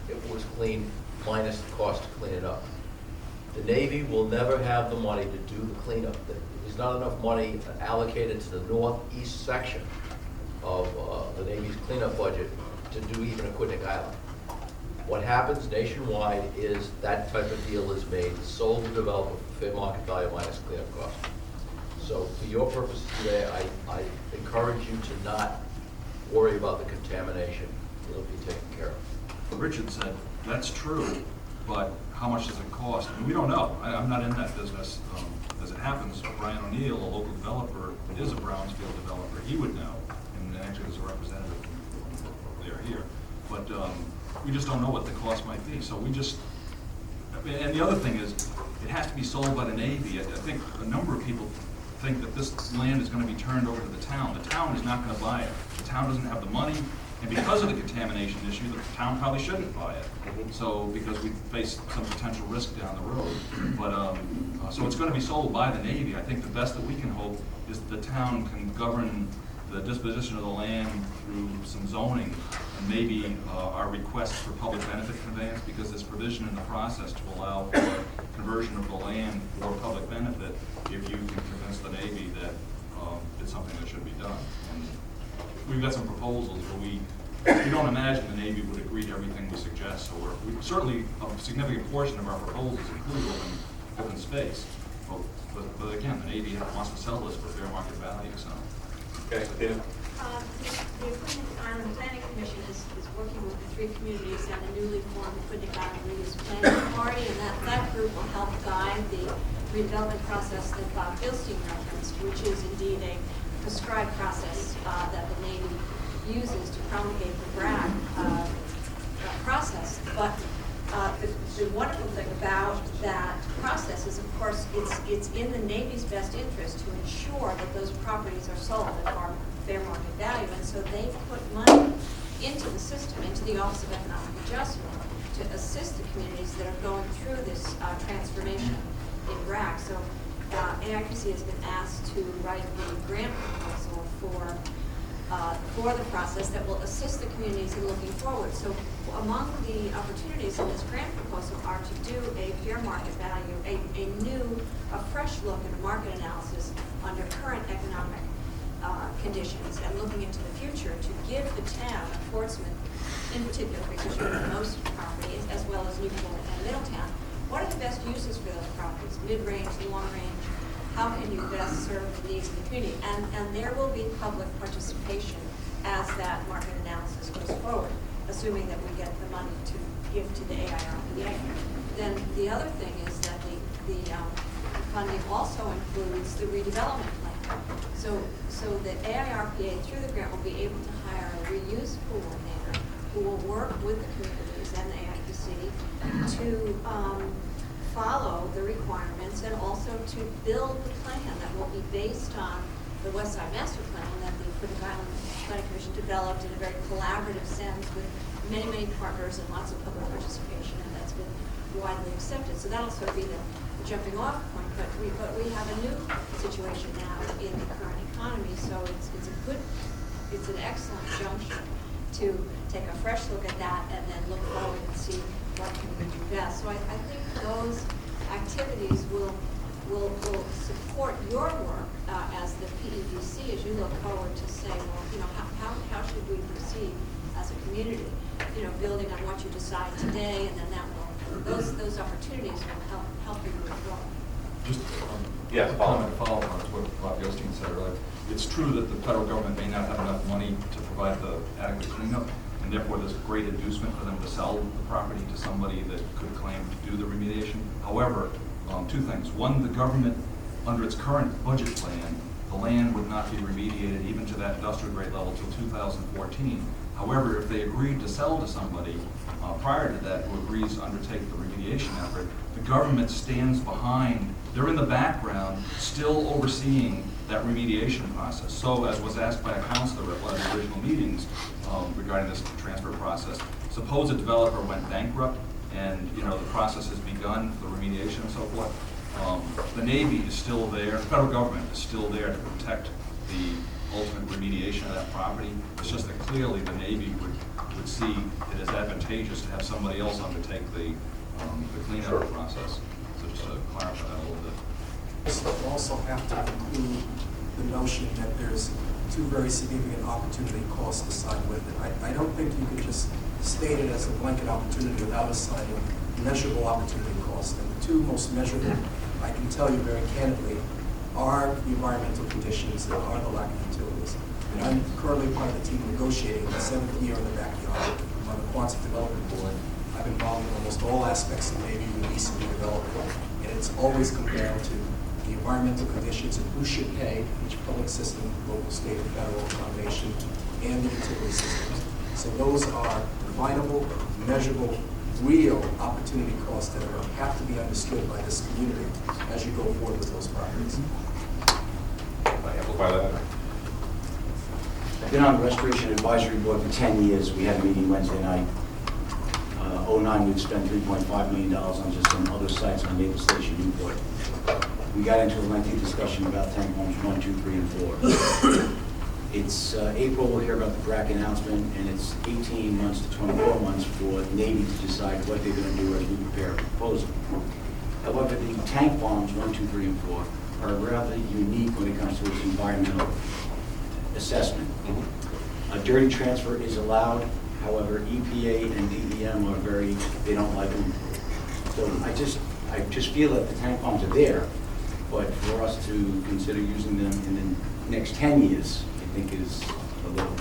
if it was clean, minus the cost to clean it up. The Navy will never have the money to do the cleanup. There's not enough money allocated to the northeast section of the Navy's cleanup budget to do even Aquidneck Island. What happens nationwide is that type of deal is made, sold to developer for fair market value minus cleanup cost. So for your purposes today, I encourage you to not worry about the contamination. It'll be taken care of. Richard said, that's true, but how much does it cost? I mean, we don't know. I'm not in that business. As it happens, Brian O'Neill, a local developer, is a Brownsfield developer. He would know, and actually as a representative they're here. But we just don't know what the cost might be. So we just, and the other thing is, it has to be sold by the Navy. I think a number of people think that this land is going to be turned over to the town. The town is not going to buy it. The town doesn't have the money, and because of the contamination issue, the town probably shouldn't buy it. So, because we face some potential risk down the road. But, so it's going to be sold by the Navy. I think the best that we can hope is that the town can govern the disposition of the land through some zoning, and maybe our requests for public benefit conveyance, because there's provision in the process to allow for conversion of the land for public benefit if you can convince the Navy that it's something that should be done. And we've got some proposals, but we don't imagine the Navy would agree to everything we suggest. So we certainly, a significant portion of our proposals include open space. But again, the Navy wants to sell this for fair market value, so. Okay, Dana? The Aquidneck Island Planning Commission is working with the three communities and the newly formed Aquidneck Island Reuse Planning Authority, and that group will help guide the redevelopment process that Bob Gilstein referenced, which is indeed a prescribed process that the Navy uses to promulgate the BRAC process. But the wonderful thing about that process is, of course, it's in the Navy's best interest to ensure that those properties are sold at fair market value, and so they've put money into the system, into the Office of Economic Adjustment, to assist the communities that are going through this transformation in BRAC. So AIPC has been asked to write the grant proposal for the process that will assist the communities in looking forward. So among the opportunities in this grant proposal are to do a fair market value, a fresh look at a market analysis under current economic conditions, and looking into the future to give the town of Portsmouth, in particular, because you have most properties, as well as Newport and Middletown, what are the best uses for those properties, mid-range, long-range? How can you best serve the needs of the community? And there will be public participation as that market analysis goes forward, assuming that we get the money to give to the AIRPA. Then the other thing is that the funding also includes the redevelopment plan. So the AIRPA through the grant will be able to hire a reuse coordinator who will work with the communities and the AIPC to follow the requirements and also to build the plan that will be based on the West Side Master Plan that the Pacific Island Planning Commission developed in a very collaborative sense with many, many partners and lots of public participation, and that's been widely accepted. So that'll sort of be the jumping off point, but we have a new situation now in the current economy, so it's an excellent junction to take a fresh look at that and then look forward and see what can we do best. So I think those activities will support your work as the PEDC as you look forward to say, well, how should we proceed as a community? Building on what you decide today, and then that will those opportunities will help you move forward. Just yes, a comment to follow on to what Bob Yostin said earlier. It's true that the federal government may not have enough money to provide the adequate cleanup, and therefore there's a great inducement for them to sell the property to somebody that could claim to do the remediation. However, two things. One, the government, under its current budget plan, the land would not be remediated even to that industrial grade level till 2014. However, if they agreed to sell to somebody prior to that who agrees to undertake the remediation effort, the government stands behind, they're in the background, still overseeing that remediation process. So, as was asked by a counselor at one of the original meetings regarding this transfer process, suppose a developer went bankrupt and the process has begun for the remediation and so forth. The Navy is still there, the federal government is still there to protect the ultimate remediation of that property. It's just that clearly the Navy would see it as advantageous to have somebody else undertake the cleanup process. So just to clarify that a little bit. We also have to include the notion that there's two very significant opportunity costs assigned with it. I don't think you could just state it as a blanket opportunity without assigning measurable opportunity costs. And the two most measurable, I can tell you very candidly, are the environmental conditions and are the lack of utilities. And I'm currently part of the team negotiating the 7th year in the backyard on the Quonset Development Board. I've been involved in almost all aspects of Navy release and redevelopment, and it's always come down to the environmental conditions and who should pay each public system, local, state, and federal combination, and the utility systems. So those are definable, measurable, real opportunity costs that have to be understood by this community as you go forward with those properties. Amplify that. I've been on the Restoration Advisory Board for 10 years. We had a meeting Wednesday night. 2009, we'd spent $3.5 million on just some other sites on Maple Station, Newport. We got into a lengthy discussion about tank homes 1, 2, 3, and 4. It's April, we'll hear about the BRAC announcement, and it's 18 months to 24 months for the Navy to decide what they're going to do as we prepare a proposal. However, the tank farms 1, 2, 3, and 4 are rather unique when it comes to its environmental assessment. A dirty transfer is allowed. However, EPA and DEM are they don't like them. So I just feel that the tank farms are there, but for us to consider using them in the next 10 years, I think is a little,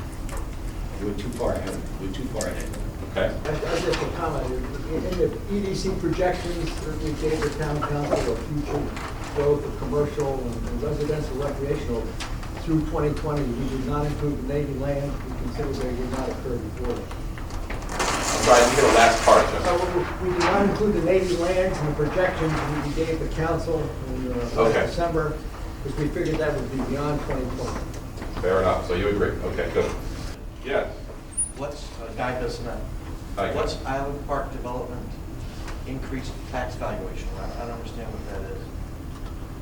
we're too far ahead. Okay. That's just a comment. In the PEDC projections that we gave the town council of future growth of commercial and residential recreational through 2020, we did not include the Navy land. We consider they would not occur before that. I'm sorry, I didn't get the last part, Jeff. We did not include the Navy lands in the projections that we gave the council in December, because we figured that would be beyond 2020. Fair enough. So you agree? Okay, good. Yes. What's Guy Bissonette? What's Island Park Development increased tax valuation? I don't understand what that is.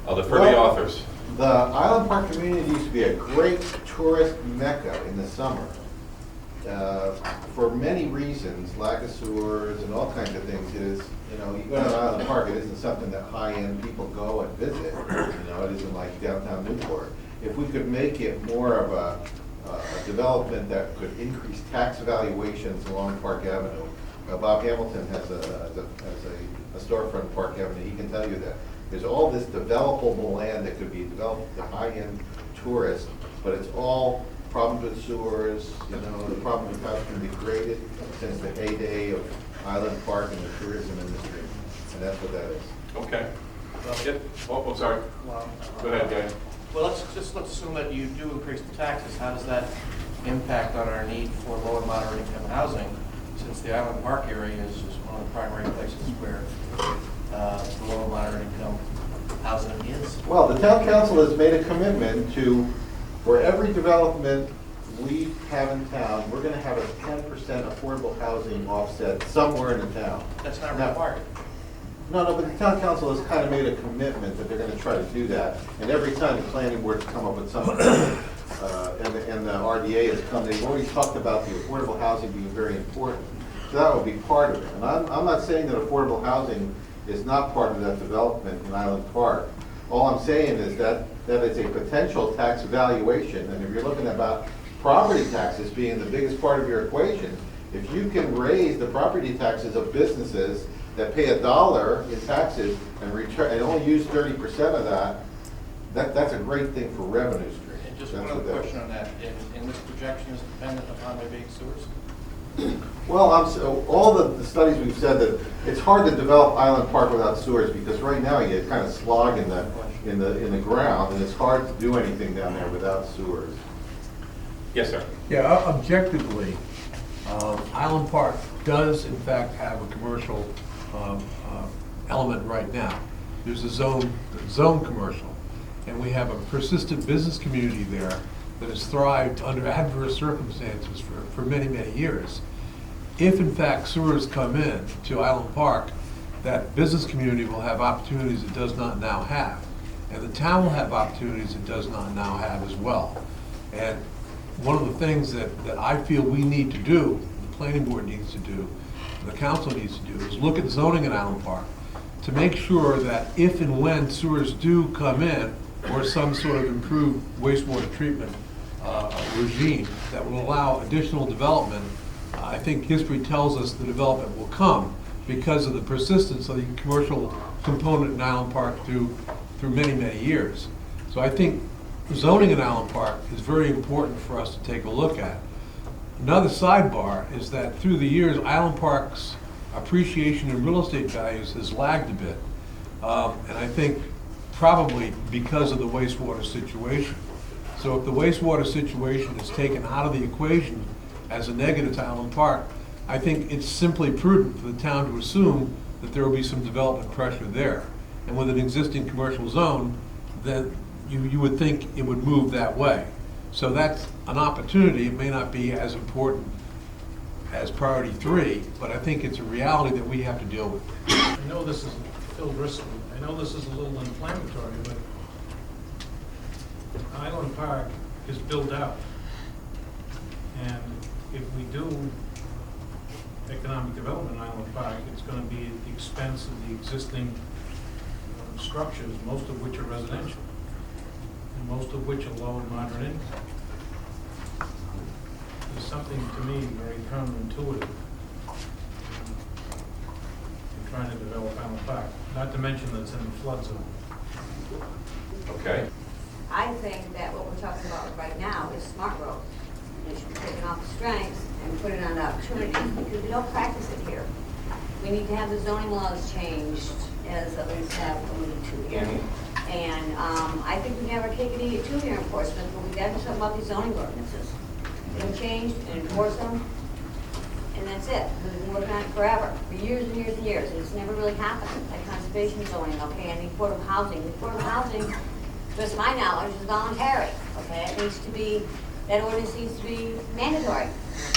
Oh, the the authors. The Island Park community used to be a great tourist mecca in the summer. For many reasons, lack of sewers and all kinds of things, it is, you go to Island Park, it isn't something that high-end people go and visit. It isn't like downtown Newport. If we could make it more of a development that could increase tax valuations along Park Avenue. Bob Hamilton has a storefront in Park Avenue. He can tell you that there's all this developable land that could be developed to high-end tourists, but it's all problems with sewers, the problem with how it's been degraded since the heyday of Island Park and the tourism industry, and that's what that is. Okay. Oh, sorry. Go ahead, Gary. Well, let's assume that you do increase the taxes. How does that impact on our need for low and moderate income housing, since the Island Park area is just one of the primary places where the low and moderate income housing is? Well, the town council has made a commitment to, for every development we have in town, we're gonna have a 10% affordable housing offset somewhere in the town. That's not Now- required. No, but the town council has kind of made a commitment that they're gonna try to do that. And every time the planning board's come up with something, and the RDA has come, they've always talked about the affordable housing being very important. So that would be part of it. And I'm not saying that affordable housing is not part of that development in Island Park. All I'm saying is that it's a potential tax valuation, and if you're looking about property taxes being the biggest part of your equation, if you can raise the property taxes of businesses that pay $1 in taxes and return, and only use 30% of that's a great thing for revenue stream. And just That's one other what that question on that. And this projection is dependent upon there being sewers? Well, all the studies we've said that it's hard to develop Island Park without sewers, because right now you kind of slog in the ground, and it's hard to do anything down there without sewers. Yes, sir. Yeah, objectively, Island Park does in fact have a commercial element right now. There's a zone commercial, and we have a persistent business community there that has thrived under adverse circumstances for many, many years. If in fact sewers come in to Island Park, that business community will have opportunities it does not now have. And the town will have opportunities it does not now have as well. And one of the things that I feel we need to do, the planning board needs to do, the council needs to do, is look at zoning in Island Park to make sure that if and when sewers do come in, or some sort of improved wastewater treatment regime that will allow additional development, I think history tells us the development will come because of the persistence of the commercial component in Island Park through many, many years. So I think zoning in Island Park is very important for us to take a look at. Another sidebar is that through the years, Island Park's appreciation in real estate values has lagged a bit. And I think probably because of the wastewater situation. So if the wastewater situation is taken out of the equation as a negative to Island Park, I think it's simply prudent for the town to assume that there will be some development pressure there. And with an existing commercial zone, then you would think it would move that way. So that's an opportunity. It may not be as important as priority 3, but I think it's a reality that we have to deal with. I know this is Phil Bristol. I know this is a little inflammatory, but Island Park is built out. And if we do economic development in Island Park, it's going to be at the expense of the existing structures, most of which are residential, and most of which are low and moderate income. There's something to me very counterintuitive in trying to develop Island Park, not to mention that it's in the flood zone. Okay. I think that what we're talking about right now is smart growth. We should be taking off the strengths and put it on the opportunities, because we don't practice it here. We need to have the zoning laws changed, as others have alluded to here. And I think we can have our cake and eat it too here in Portsmouth, but we've got to do something about these zoning ordinances. Get them changed and enforce them, and that's it. We've been working on it forever, for years and years and years, and it's never really happened. Like conservation zoning, okay, and the affordable housing. The affordable housing, to the best of my knowledge, is voluntary, okay? It needs to be, that ordinance needs to be mandatory,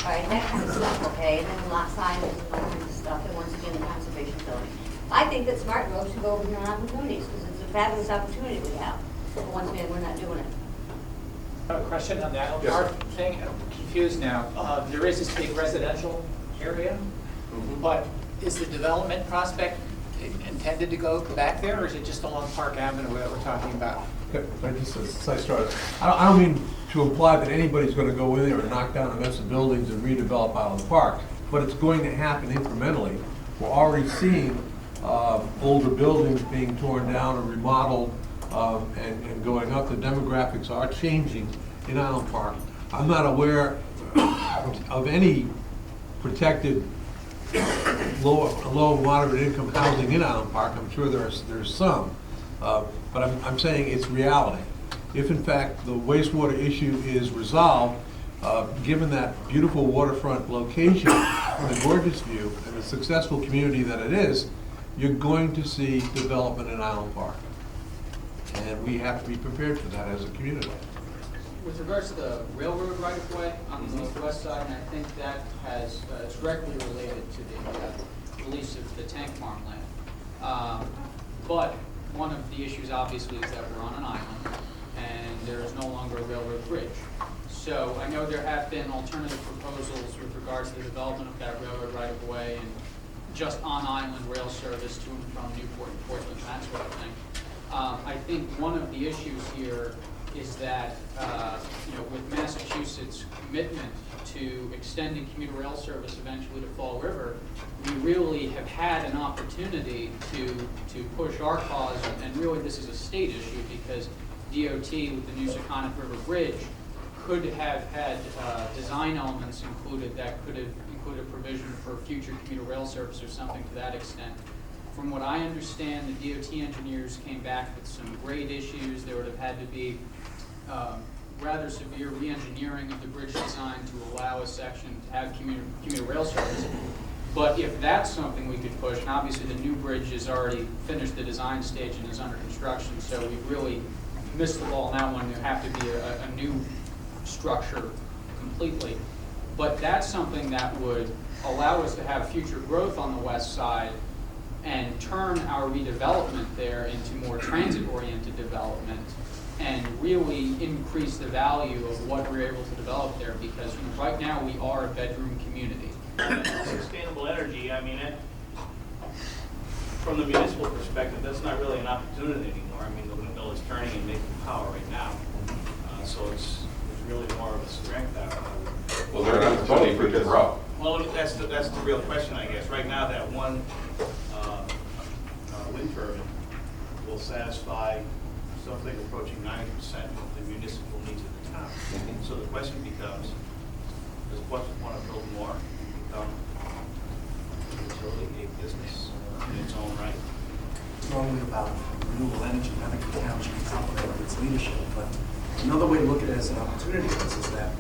right? That kind of stuff, okay? And then lot sizes and all kinds of stuff, and once again, the conservation zoning. I think that smart growth should go over here on opportunities, because it's a fabulous opportunity we have. But once again, we're not doing it. I have a question on that Yes, Park sir. thing. I'm confused now. There is this big residential area, but is the development prospect intended to go back there, or is it just along Park Avenue that we're talking about? I don't mean to imply that anybody's going to go in there and knock down a mess of buildings and redevelop Island Park, but it's going to happen incrementally. We're already seeing older buildings being torn down or remodeled and going up. The demographics are changing in Island Park. I'm not aware of any protected low moderate income housing in Island Park. I'm sure there's some, but I'm saying it's reality. If in fact the wastewater issue is resolved, given that beautiful waterfront location and the gorgeous view and the successful community that it is, you're going to see development in Island Park. And we have to be prepared for that as a community. With regards to the railroad right-of-way on the northwest side, and I think that has, it's directly related to the release of the tank farmland. But one of the issues obviously is that we're on an island and there is no longer a railroad bridge. So I know there have been alternative proposals with regards to the development of that railroad right-of-way and just on-island rail service to and from Newport and Portsmouth, that sort of thing. I think one of the issues here is that, with Massachusetts' commitment to extending commuter rail service eventually to Fall River, we really have had an opportunity to push our cause, and really this is a state issue because DOT with the new Seconic River Bridge could have had design elements included that could have included provision for future commuter rail service or something to that extent. From what I understand, the DOT engineers came back with some grade issues. There would have had to be rather severe re-engineering of the bridge design to allow a section to have commuter rail service. But if that's something we could push, and obviously the new bridge has already finished the design stage and is under construction, so we've really missed the ball on that one. There have to be a new structure completely. But that's something that would allow us to have future growth on the west side and turn our redevelopment there into more transit-oriented development and really increase the value of what we're able to develop there, because right now we are a bedroom community. Sustainable energy, I mean, from the municipal perspective, that's not really an opportunity anymore. I mean, the windmill is turning and making power right now. So it's really more of a strength out of it. Well, they're an opportunity for it to grow. Well, that's the real question, I guess. Right now, that one wind turbine will satisfy something approaching 90% of the municipal needs of the town. So the question becomes, does Portsmouth want to build more and become a utility, a business in its own right? Strongly about renewable energy. I think the town should be confident of its leadership. But another way to look at it as an opportunity is that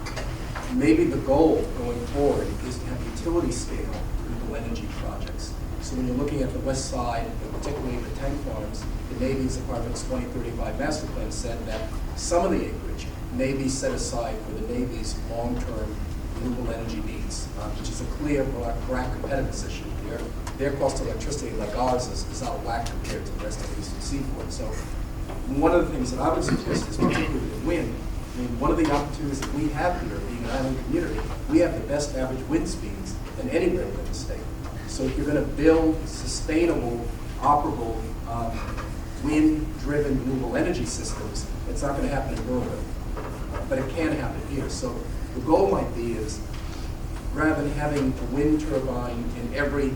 maybe the goal going forward is to have utility scale renewable energy projects. So when you're looking at the west side, and particularly the tank farms, the Navy's Department's 2035 master plan said that some of the acreage may be set aside for the Navy's long-term renewable energy needs, which is a clear black competitiveness issue. Their cost of electricity, like ours, is out of whack compared to the rest of the Eastern Seaboard. So one of the things that I would suggest is, particularly with the wind, I mean, one of the opportunities that we have here, being an island community, we have the best average wind speeds than anywhere in the state. So if you're going to build sustainable, operable, wind-driven renewable energy systems, it's not going to happen in Norway, but it can happen here. So the goal might be is, rather than having a wind turbine in every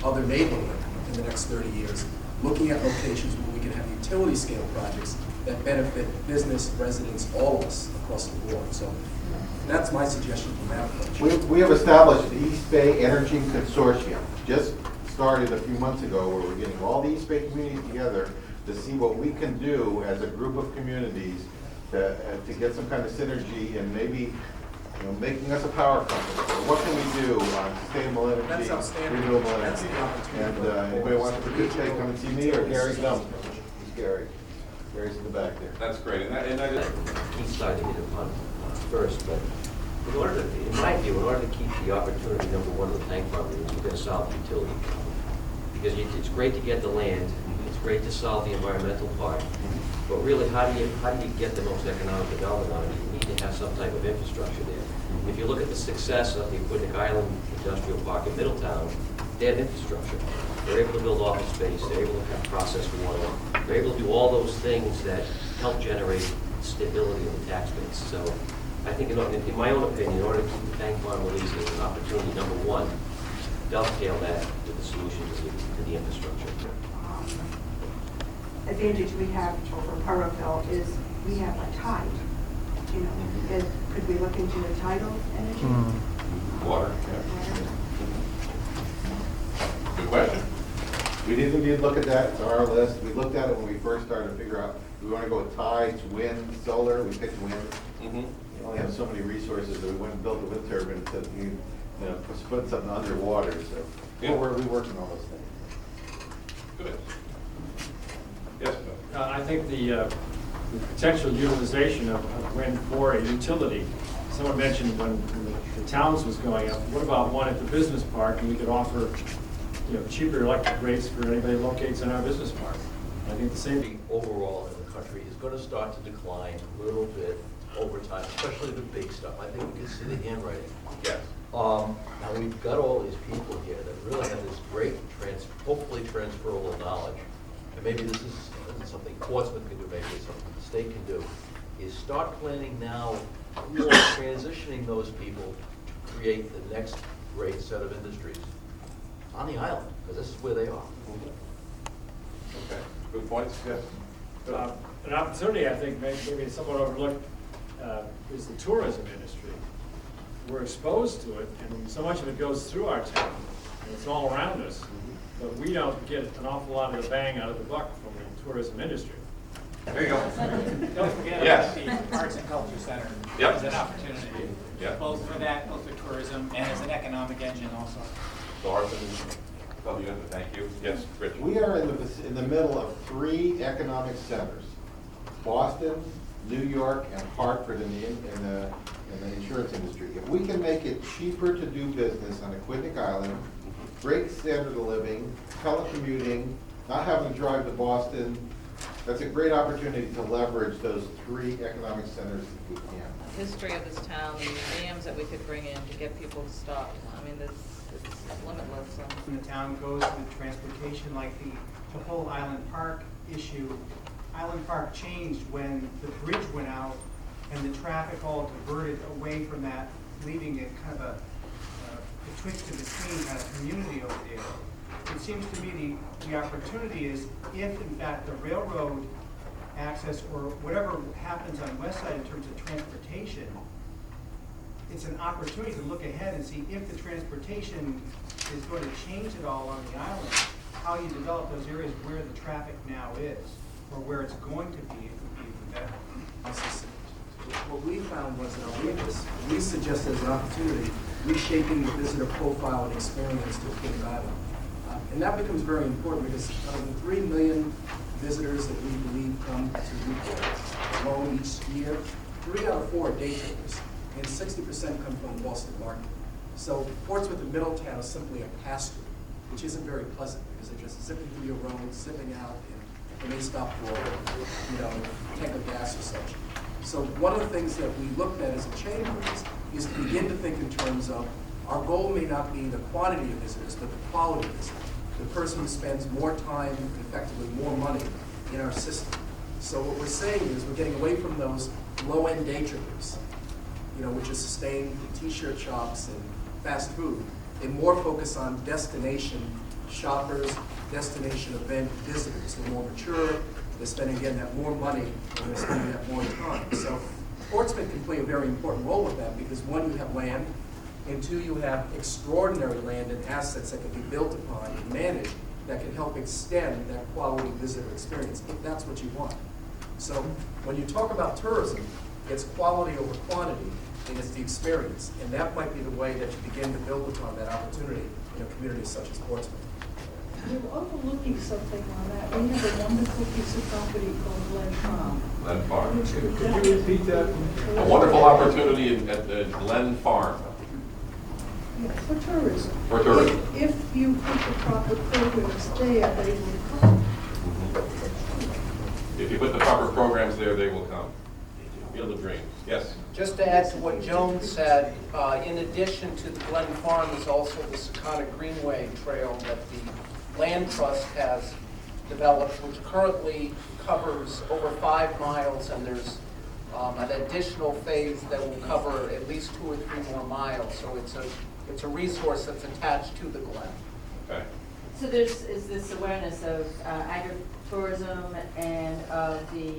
other neighborhood in the next 30 years, looking at locations where we can have utility scale projects that benefit business, residents, all of us across the board. So that's my suggestion from that approach. We have established the East Bay Energy Consortium, just started a few months ago, where we're getting all the East Bay communities together to see what we can do as a group of communities to get some kind of synergy and maybe making us a power company. What can we do on sustainable energy, renewable energy? And anybody wants to participate, come and see me or Gary. Come. He's Gary. Gary's in the back there. That's great. And that is. He's starting to hit upon first, but in my view, in order to keep the opportunity, number one, of the tank farm, we've got to solve the utility. Because it's great to get the land, it's great to solve the environmental part, but really, how do you get the most economic development on it? You need to have some type of infrastructure there. If you look at the success of the Aquidneck Island Industrial Park in Middletown, they have infrastructure. They're able to build office space, they're able to have processed water, they're able to do all those things that help generate stability in the tax base. So I think, in my own opinion, in order to keep the tank farm release as an opportunity, number one, dovetail that with the solution to the infrastructure. Advantage we have over Burrowville is we have a tide. Could we look into the tidal energy? Water, We did indeed look at that, it's on our list. We looked at it when we first started to figure out, we want to go with tides, wind, solar, we picked wind. Mhm. We only have so many resources, that we went and built a wind turbine to, put something underwater, so. Yeah. We're working on those things. Good. Yes, Bill? I think the potential utilization of wind for a utility, someone mentioned when the towns was going up, what about one at the business park, and we could offer, cheaper electric rates for anybody who locates in our business park. I think the same. Overall in the country is going to start to decline a little bit over time, especially the big stuff. I think we can see the handwriting. Yes. Now we've got all these people here that really have this great, hopefully transferable knowledge. And maybe this isn't something Portsmouth can do, maybe it's something the state can do, is start planning now for transitioning those people to create the next great set of industries on the island, because this is where they are. Okay, good points, yes. An opportunity, I think, maybe somewhat overlooked, is the tourism industry. We're exposed to it, and so much of it goes through our town, and it's all around us, but we don't get an awful lot of the bang out of the buck from the tourism industry. There you go. Don't forget Yes. about the Arts and Culture Center. Yep. As an opportunity, both for that, both for tourism, and as an economic engine also. Thank you. Yes, Rich? We are in the middle of 3 economic centers: Boston, New York, and Hartford in the insurance industry. If we can make it cheaper to do business on Aquidneck Island, great standard of living, telecommuting, not having to drive to Boston, that's a great opportunity to leverage those 3 economic centers if we can. History of this town, the museums that we could bring in to get people to stop. I mean, it's limitless. When the town goes with transportation, like the whole Island Park issue, Island Park changed when the bridge went out and the traffic all diverted away from that, leaving it kind of a betwixt and between kind of community over there. It seems to me the opportunity is, if in fact the railroad access or whatever happens on West Side in terms of transportation, it's an opportunity to look ahead and see if the transportation is going to change at all on the island, how you develop those areas where the traffic now is, or where it's going to be, it would be even better. What we found was, we suggested as an opportunity, reshaping the visitor profile and experience to Aquidneck Island. And that becomes very important because out of the 3 million visitors that we believe come to Newport alone each year, 3 out of 4 are day trippers, and 60% come from the Boston market. So Portsmouth and Middletown is simply a pass-through, which isn't very pleasant because they're just zipping through your road, zipping out, and they stop for a tank of gas or such. So one of the things that we looked at as a chamber is to begin to think in terms of our goal may not be the quantity of visitors, but the quality of visitors. The person who spends more time and effectively more money in our system. So what we're saying is we're getting away from those low-end day trippers, which is sustained in t-shirt shops and fast food, and more focus on destination shoppers, destination event visitors. They're more mature, they're spending, again, that more money, and they're spending that more time. So Portsmouth can play a very important role with that because 1, you have land, and 2, you have extraordinary land and assets that can be built upon and managed that can help extend that quality visitor experience, if that's what you want. So when you talk about tourism, it's quality over quantity, and it's the experience. And that might be the way that you begin to build upon that opportunity in a community such as Portsmouth. You're overlooking something on that. We have a wonderful piece of property called Glen Farm. Glen Farm. Could you repeat that? A wonderful opportunity at the Glen Farm. Yeah, for tourism. For tourism. If you put the proper programs there, they will come. If you put the proper programs there, they will come. Field of Dreams. Yes? Just to add to what Joan said, in addition to the Glen Farm, there's also the Secana Greenway Trail that the Land Trust has developed, which currently covers over 5 miles, and there's an additional phase that will cover at least 2 or 3 more miles. So it's a resource that's attached to the Glen. Okay. So is this awareness of agritourism and of the,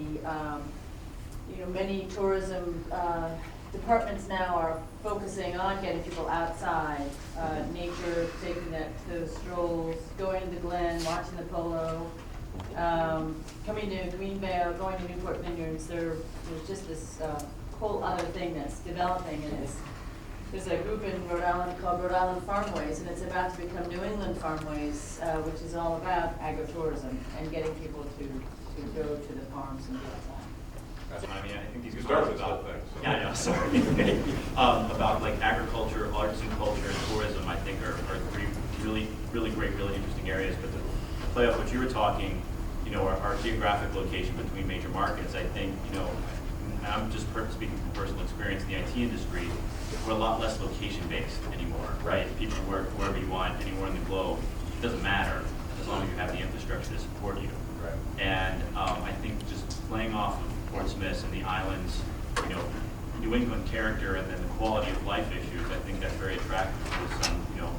many tourism departments now are focusing on getting people outside, nature, taking those strolls, going to the Glen, watching the polo, coming to Greenvale, going to Newport Vineyards. There's just this whole other thing that's developing, and there's a group in Rhode Island called Rhode Island Farmways, and it's about to become New England Farmways, which is all about agritourism and getting people to go to the farms and be outside. I mean, I think these You comments started this whole about, thing, so. yeah, I know, sorry. About like agriculture, artisan culture, and tourism, I think are three really great, really interesting areas. But to play off what you were talking, you know, our geographic location between major markets, I think, you know, and I'm just speaking from personal experience in the IT industry, we're a lot less location-based anymore, right? People work wherever you want, anywhere in the globe. It doesn't matter as long as you have the infrastructure to support you. Right. And I think just playing off of Portsmouth and the islands, you know, New England character and then the quality of life issues, I think that's very attractive to some, you know,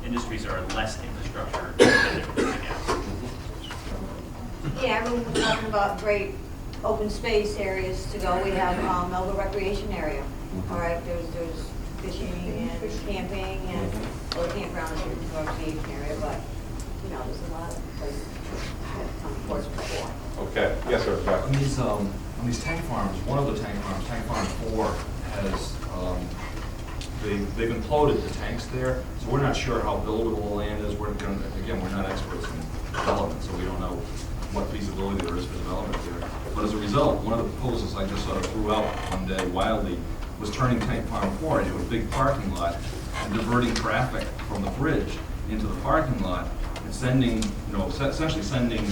industries that are less infrastructure dependent, I guess. Yeah, everyone's talking about great open space areas to go. We have Melville Recreation Area. All right, there's fishing and camping and, well, the campground is in the recreation area, but, you know, there's a lot of places that come to Portsmouth for. Okay, yes, sir. Back. On these tank farms, one of the tank farms, Tank Farm 4, has, they've imploded the tanks there, so we're not sure how buildable the land is. We're not experts in development, so we don't know what feasibility there is for development there. But as a result, one of the proposals I just sort of threw out one day wildly was turning Tank Farm 4 into a big parking lot and diverting traffic from the bridge into the parking lot and sending, you know, essentially sending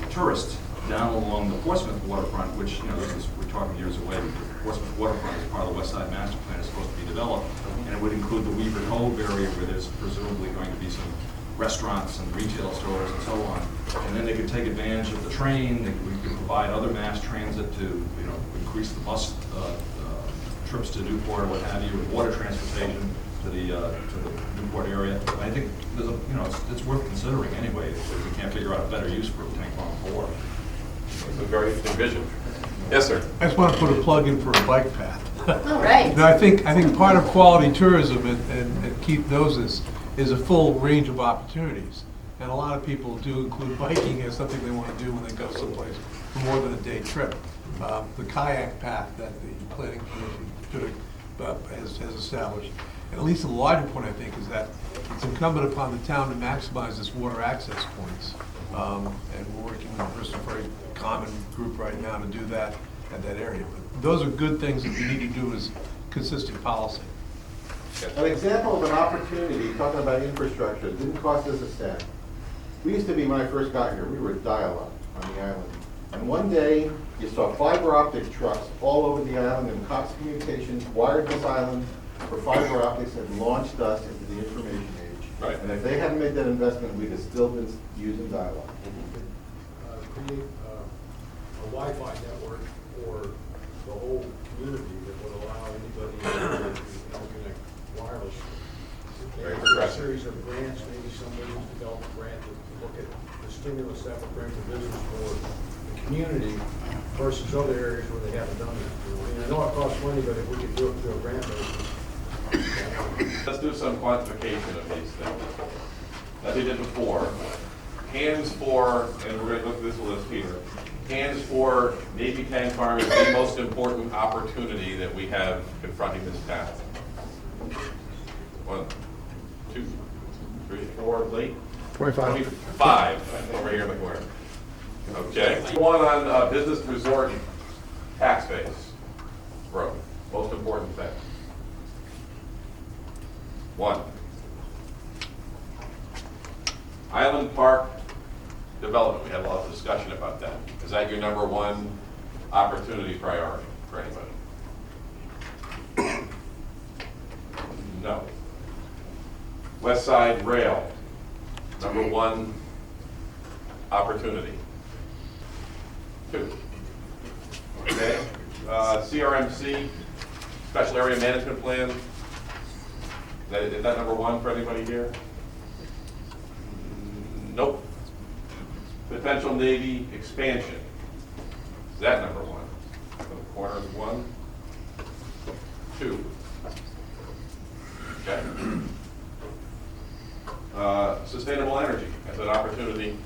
tourists down along the Portsmouth waterfront, which, you know, we're talking years away, because the Portsmouth waterfront is part of the West Side Master Plan, is supposed to be developed, and it would include the Weaver Cove area where there's presumably going to be some restaurants and retail stores and so on. And then they could take advantage of the train. We could provide other mass transit to, you know, increase the bus trips to Newport or what have you, and water transportation to the Newport area. I think there's a, you know, it's worth considering anyway if we can't figure out a better use for Tank Farm 4. It's a very interesting vision. Yes, sir. I just want to put a plug in for a bike path. All right. No, I think part of quality tourism, and Keith knows this, is a full range of opportunities. And a lot of people do include biking as something they want to do when they go someplace for more than a day trip. The kayak path that the planning commission has established, and at least the larger point, I think, is that it's incumbent upon the town to maximize its water access points. And we're working with the Bristol Ferry Common Group right now to do that at that area. But those are good things that we need to do as consistent policy. An example of an opportunity, talking about infrastructure, didn't cost us a cent. We used to be, when I first got here, we were dial-up on the island. And one day, you saw fiber optic trucks all over the island, and Cox Communications wired this island for fiber optics and launched us into the information age. Right. And if they hadn't made that investment, we'd have still been using dial-up. Create a Wi-Fi network for the whole community that would allow anybody to interconnect wirelessly. Very A progressive. series of grants, maybe somebody who's developed a grant to look at the stimulus that would bring to business for the community versus other areas where they haven't done that. I know it costs money, but if we could do it through a grant basis. Let's do some quantification of these things. As we did before, hands for, and we're going to look at this list here, hands for Navy Tank Farm is the most important opportunity that we have confronting this town. 1, 2, 3, 4, late? 25. 25 over here in the corner. Okay. One on business resort tax base growth. Most important thing. 1. Island Park development. We had a lot of discussion about that. Is that your number one opportunity priority for anybody? No. West Side Rail, number one opportunity. 2. Okay. CRMC, Special Area Management Plan. Is that number one for anybody here? Nope. Potential Navy expansion. Is that number one? Corners, 1, 2. Okay. Sustainable energy as an opportunity,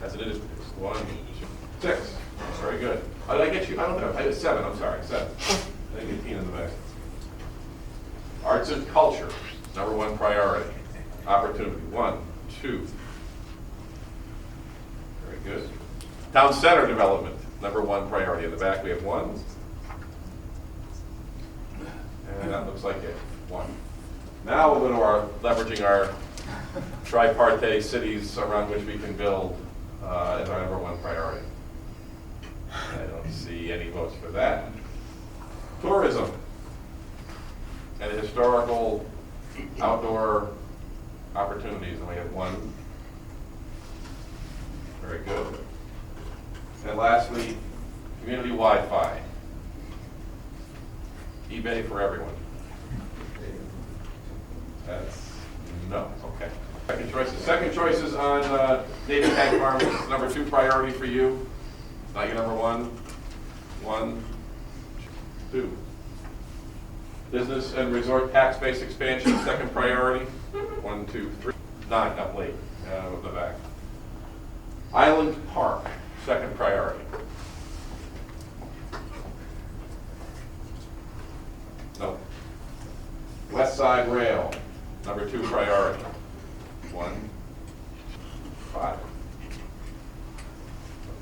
as an industry. 1, 2, 6. Very good. Did I get you? I don't know. I did 7. I'm sorry. 7. I think 18 in the back. Arts and culture, number 1 priority. Opportunity. 1, 2. Very good. Town center development, number 1 priority. In the back we have 1. And that looks like it. 1. Now we'll go to our leveraging our tripartite cities around which we can build as our number 1 priority. I don't see any votes for that. Tourism and historical outdoor opportunities, and we have 1. Very good. And lastly, community Wi-Fi. eBay for everyone. That's no. Okay. Second choices on Navy tank farm is number 2 priority for you. Not your number 1. 1, 2. Business and resort tax base expansion, 2nd priority. 1, 2, 3. 9, up late, with the back. Island Park, 2nd priority. No. West Side Rail, number 2 priority. 1, 5.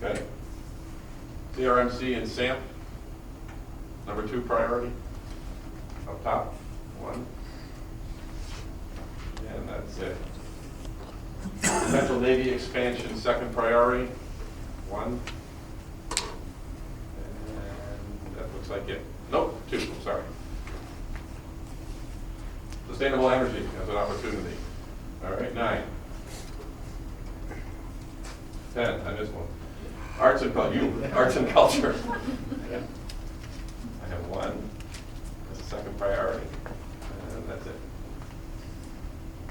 Okay. CRMC and SAMP, number 2 priority. Up top, 1. And that's it. Central Navy expansion, 2nd priority. 1. And that looks like it. Nope, 2, sorry. Sustainable energy as an opportunity. All right, 9. 10, I missed one. Arts and culture. Arts and culture. I have 1. That's a 2nd priority. And that's it.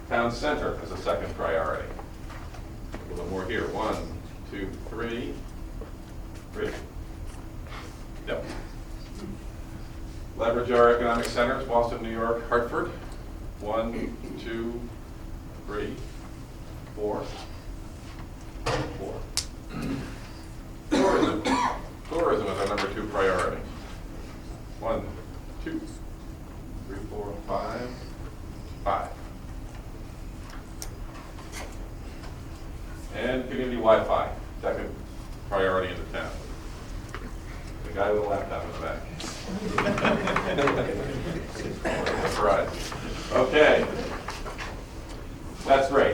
Town center as a 2nd priority. A little more here. 1, 2, 3. 3. Yep. Leverage our economic centers, Boston, New York, Hartford. 1, 2, 3, 4. 4. Tourism. Tourism is our number 2 priority. 1, 2, 3, 4, 5. 5. And community Wi-Fi, 2nd priority in the town. The guy with a laptop in the back. That's right. Okay. That's great.